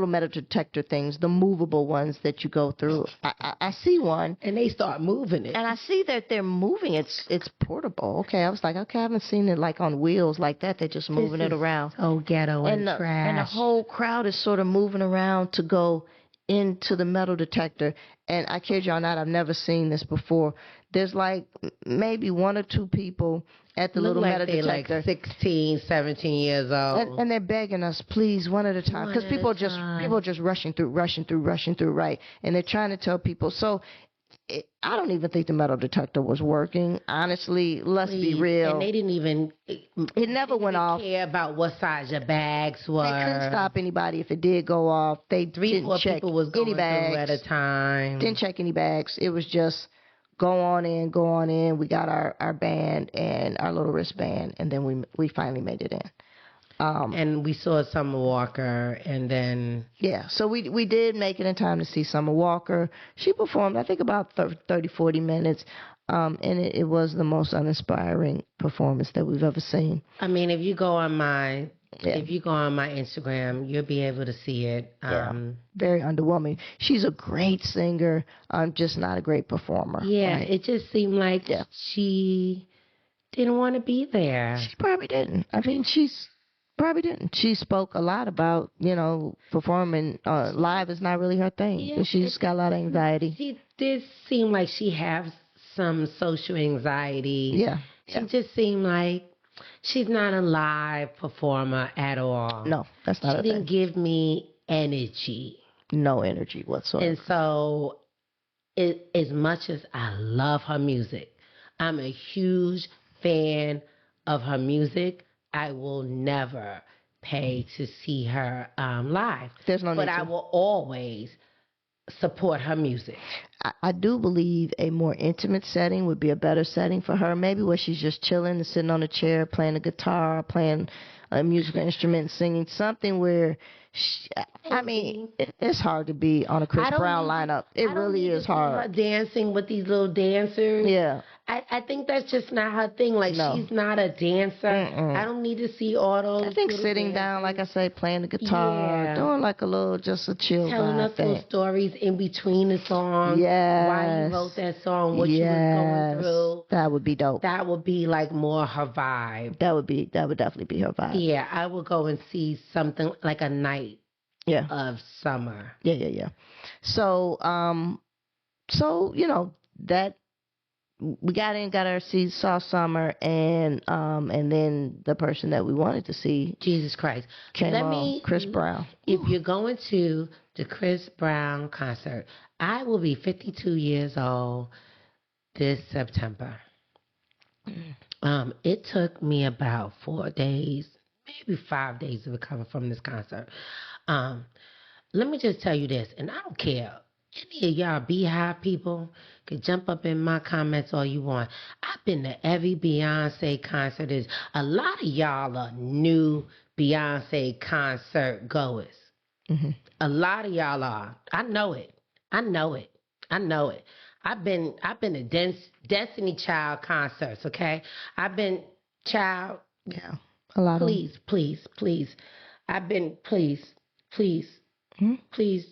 metal detector things, the movable ones that you go through. I see one. And they start moving it. And I see that they're moving. It's portable. Okay, I was like, okay, I haven't seen it like on wheels like that. They're just moving it around. So ghetto and trash. And the whole crowd is sort of moving around to go into the metal detector. And I kid y'all not, I've never seen this before. There's like maybe 1 or 2 people at the little metal detector. Like 16, 17 years old. And they're begging us, please, one at a time. Because people are just rushing through, right? And they're trying to tell people. So I don't even think the metal detector was working. Honestly, let's be Please. real. And they didn't even. It never went off. Care about what size your bags were. They couldn't stop anybody if it did go off. They 3-4 people was going through at a time. Didn't check any bags. It was just go on in, go on in. We got our band and our little wristband, and then we finally made it in. And we saw Summer Walker, and then... Yeah, so we did make it in time to see Summer Walker. She performed, I think, about 30, 40 minutes, and it was the most uninspiring performance that we've ever seen. I mean, if you go on my Instagram, you'll be able to see it. Very underwhelming. She's a great singer, just not a great performer. Yeah, right? it just seemed like she didn't want to be there. She probably didn't. I mean, probably didn't. She spoke a lot about, performing live is not really her thing. Yeah, she's got a lot of anxiety. She did seem like she has some social anxiety. Yeah. She just seemed like she's not a live performer at all. No, that's not her thing. She didn't give me energy. No energy whatsoever. And so, as much as I love her music, I'm a huge fan of her music. I will never pay to see her live. There's no need but I will always support her music. I do believe a more intimate setting would be a better setting for her. Maybe where she's just chilling and sitting on a chair, playing a guitar, playing a musical instrument, singing something where... it's hard to be on a Chris Brown lineup. It really is hard. Her dancing with these little dancers. Yeah. I think that's just not her thing. Like, she's not a dancer. I don't need to see all those. I think sitting down, like I say, playing the guitar, doing like just a chill telling us those stories in between the songs. Yes. Why you wrote that song, what you was going through. That would be dope. That would be like more her vibe. That would definitely be her vibe. Yeah, I would go and see something like a night of summer. Yeah. So, that we got our seats, saw Summer, and then the person that we wanted to see, Jesus Christ, came on, Chris Brown. If you're going to the Chris Brown concert, I will be 52 years old this September. It took me about 4 days, maybe 5 days to recover from this concert. Let me just tell you this, and I don't care. Any of y'all Beehive people could jump up in my comments all you want. I've been to every Beyonce concert. A lot of y'all are new Beyonce concert goers. Mm-hmm. A lot of y'all are. I know it. I've been to Destiny Child concerts, okay? I've been Child. Yeah, a lot of them. Please. I've been, please. Mm-hmm. Please.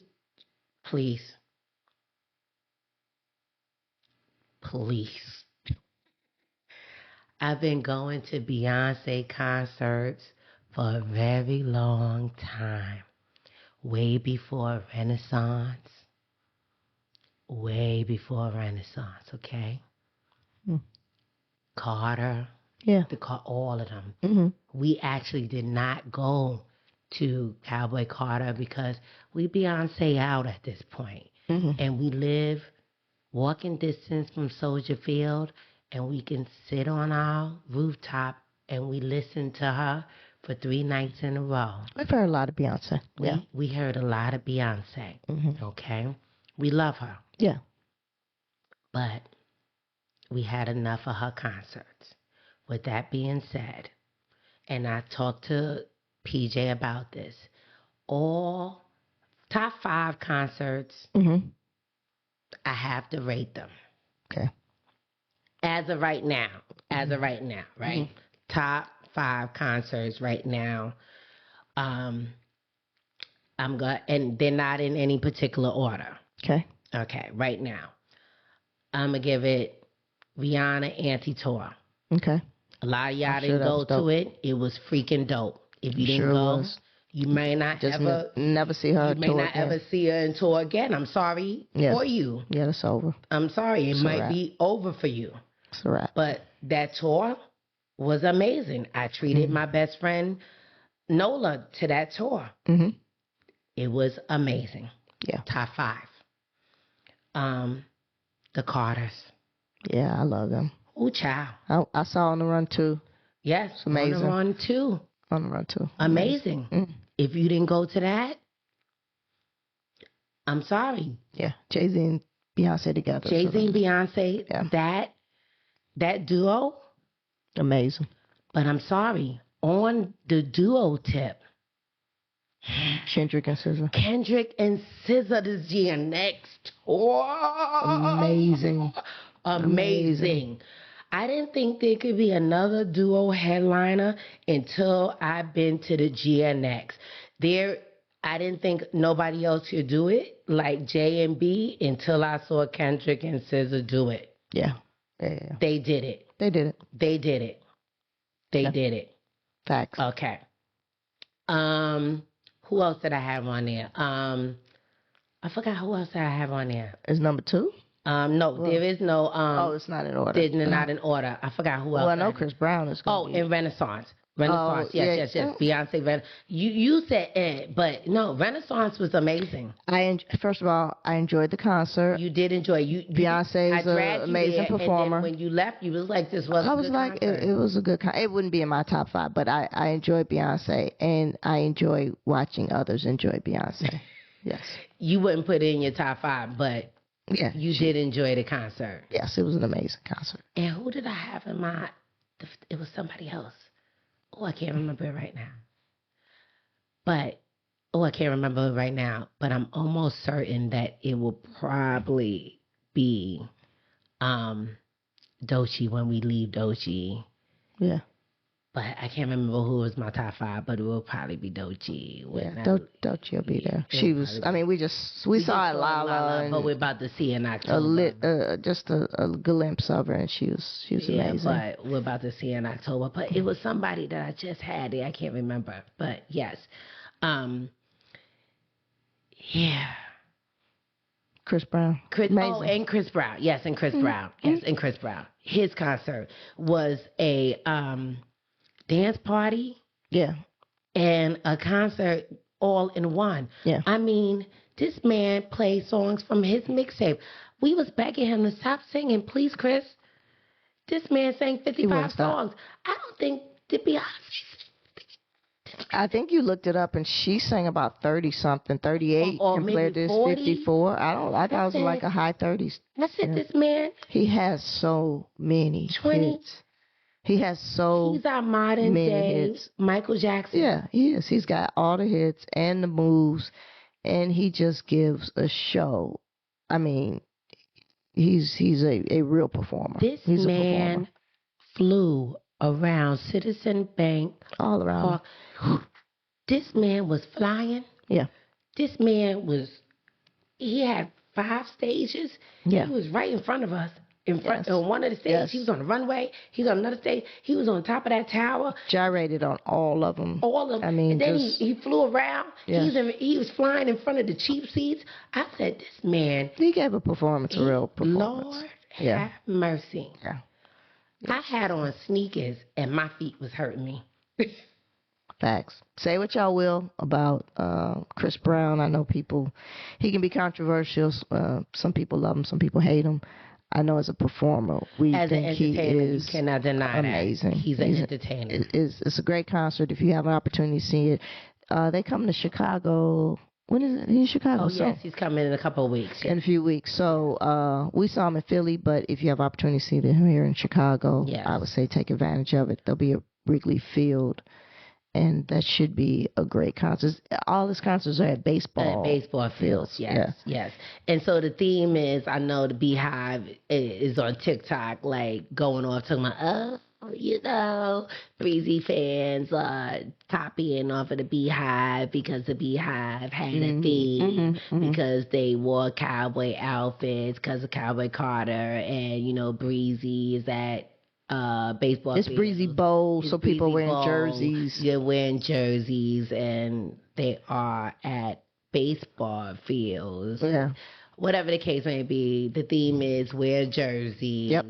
I've been going to Beyonce concerts for a very long time. Way before Renaissance, okay? Carter. Yeah. All of them. Mm-hmm. We actually did not go to Cowboy Carter because we Beyonce out at this point. Mm-hmm. And we live walking distance from Soldier Field, and we can sit on our rooftop and we listen to her for 3 nights in a row. We've heard a lot of Beyonce. We heard a lot of Beyonce. Mm-hmm. Okay? We love her. Yeah. But we had enough of her concerts. With that being said, and I talked to PJ about this, all top 5 concerts, mm-hmm. I have to rate them. Okay. As of right now, right? Mm-hmm. Top 5 concerts right now. I'm going, and they're not in any particular order. Okay, right now. I'm going to give it Rihanna Anti-Tour. Okay. A lot of y'all didn't go to it. It was freaking dope. If you didn't go, you may not never see her. You may not ever see her in tour again. I'm sorry for you. Yeah, it's over. I'm sorry. It might be over for you. It's a wrap. But that tour was amazing. I treated my best friend Nola to that tour. Mm-hmm. It was amazing. Yeah. Top 5. The Carters. Yeah, I love them. Ooh, child. I saw On the Run too. Yes, It's amazing. On the Run too. On the Run too. Amazing. If you didn't go to that, I'm sorry. Yeah, Jay-Z and Beyonce together. Jay-Z and Beyonce, Yeah. that duo. Amazing. But I'm sorry. On the duo tip, Kendrick and SZA. Kendrick and SZA this year next. Whoa. Amazing. I didn't think there could be another duo headliner until I've been to the GNX. I didn't think nobody else could do it like J and B until I saw Kendrick and SZA do it. Yeah. They did it. They did it. Facts. Okay. Who else did I have on there? I forgot who else did I have on there. Is number 2? No, there is no. It's not in order. It's not in order. I forgot who else. Well, I know Chris Brown is going to be. And Renaissance. Yes. Beyonce. You said but no, Renaissance was amazing. First of all, I enjoyed the concert. You did enjoy. Beyonce is an amazing performer. And then when you left, you was like, "This was." I was like, "It was a good concert." It wouldn't be in my top 5, but I enjoyed Beyonce, and I enjoy watching others enjoy Beyonce. Yes. You wouldn't put it in your top 5, but yeah, you did enjoy the concert. Yes, it was an amazing concert. And who did I have in my? It was somebody else. Oh, I can't remember it right now. But I'm almost certain that it will probably be Doechii when we leave Doechii. Yeah. But I can't remember who was my top 5, but it will probably be Doechii. Doechii will be there. She was, we saw Lala. But we're about to see in October. Just a glimpse of her, and she was amazing. But we're about to see in October. But it was somebody that I just had there. I can't remember. But yes. Yeah. Chris Brown. And Chris Brown. Yes, and Chris Brown. Yes, and Chris Brown. His concert was a dance party. Yeah. And a concert all in one. Yeah. I mean, this man played songs from his mixtape. We was begging him to stop singing. Please, Chris. This man sang 55 songs. I don't think the Beyonce. I think you looked it up, and she sang about 30-something, 38, or compared to 54. I thought it was like a high 30s. That's it, this man. He has so many hits. He's our modern day hits. Michael Jackson. Yeah, he is. He's got all the hits and the moves, and he just gives a show. I mean, he's a real performer. This man flew around Citizen Bank. All around. This man was flying. Yeah. This man he had 5 stages. Yeah. He was right in front of us. On one of the stages, he was on the runway. He was on another stage. He was on top of that tower. Gyrated on all of them. I mean, and then he flew around. Yeah. He was flying in front of the cheap seats. I said, this man. He gave a performance, a real performance. Lord have mercy. Yeah. I had on sneakers and my feet was hurting me. Facts. Say what y'all will about Chris Brown. I know he can be controversial. Some people love him, some people hate him. I know as a performer, as think he is you cannot deny amazing. He's an entertainer. It's a great concert. If you have an opportunity to see it, they come to Chicago. When is it? He's in Chicago. Oh, yes, he's coming in a couple of weeks. In a few weeks. So we saw him in Philly, but if you have opportunity to see him here in Chicago, I would say take advantage of it. There'll be a Wrigley Field, and that should be a great concert. All his concerts are at baseball fields. Yes. And so the theme is, I know the Beehive is on TikTok, like going off talking about, Breezy fans are copying off of the Beehive because the Beehive had a theme, because they wore cowboy outfits because of Cowboy Carter, and, Breezy is at baseball. It's Breezy Bowl, so people wearing jerseys. They're wearing jerseys, and they are at baseball fields. Yeah. Whatever the case may be, the theme is wear jersey. Yep.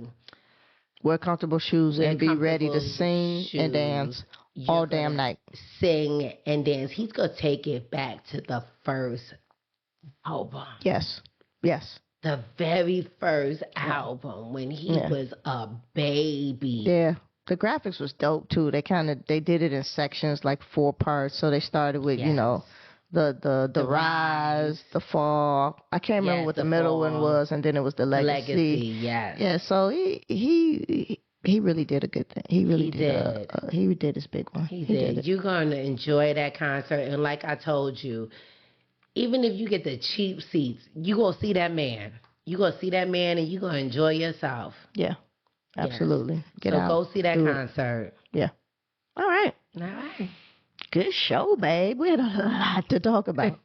Wear comfortable shoes and be ready to sing and dance all damn night. Sing and dance. He's going to take it back to the first album. Yes. the very first album when he was a baby. Yeah. The graphics was dope too. They did it in sections, like 4 parts. So they started with, you know, the rise, the fall. I can't remember what the middle one was, and then it was the legacy. Yes. Yeah, so he really did a good thing. He did his big one. He did. You're going to enjoy that concert, and like I told you, even if you get the cheap seats, you're going to see that man. You're going to see that man, and you're going to enjoy yourself. Yeah, absolutely. Yes. Go see that concert. Yeah. All right. Good show, babe. We had a lot to talk about.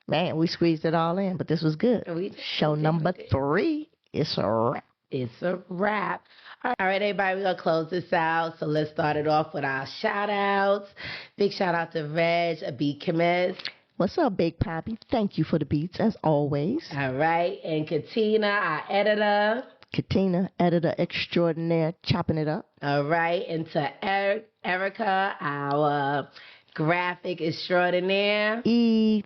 Man, we squeezed it all in, but this was good. Show number 3. It's a wrap. It's a wrap. All right, everybody, we're going to close this out. So let's start it off with our shout-outs. Big shout-out to Reg, a beat chemist. What's up, Big Poppy? Thank you for the beats, as always. All right, and Katina, our editor. Katina, editor extraordinaire, chopping it up. All right, and to Erica, our graphic extraordinaire.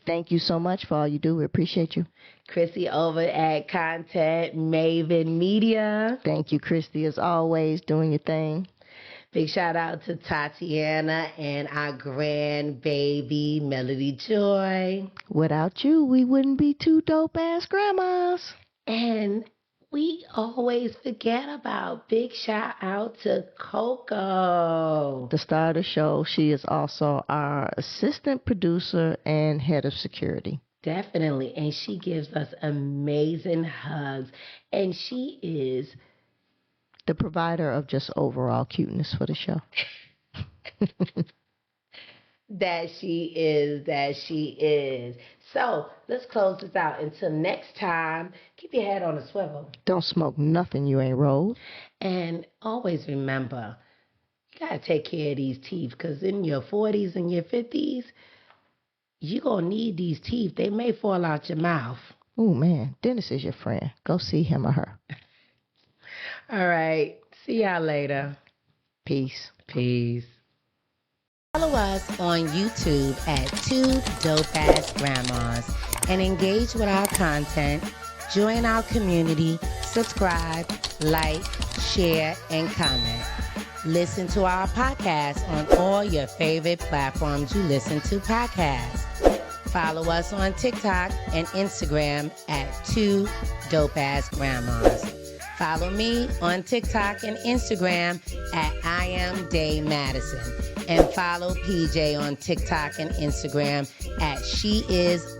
Thank you so much for all you do. We appreciate you. Chrissy over at Content Maven Media. Thank you, Christy, as always, doing your thing. Big shout out to Tatiana and our grandbaby, Melody Joy. Without you, we wouldn't be 2 dope-ass grandmas. And we always forget about big shout out to Coco. The star of the show, she is also our assistant producer and head of security. Definitely. And she gives us amazing hugs. And she is the provider of just overall cuteness for the show. That she is. So let's close this out. Until next time, keep your head on a swivel. Don't smoke nothing you ain't rolled. And always remember, you got to take care of these teeth, because in your 40s and your 50s, you're going to need these teeth. They may fall out your mouth. Oh, man. Dennis is your friend. Go see him or her. All right. See y'all later. Peace. Follow us on YouTube at 2 Dope Ass Grandmas and engage with our content. Join our community. Subscribe, like, share, and comment. Listen to our podcast on all your favorite platforms you listen to podcasts. Follow us on TikTok and Instagram at 2 Dope Ass Grandmas. Follow me on TikTok and Instagram at I am Day Madison. And follow PJ on TikTok and Instagram at she is_PJ.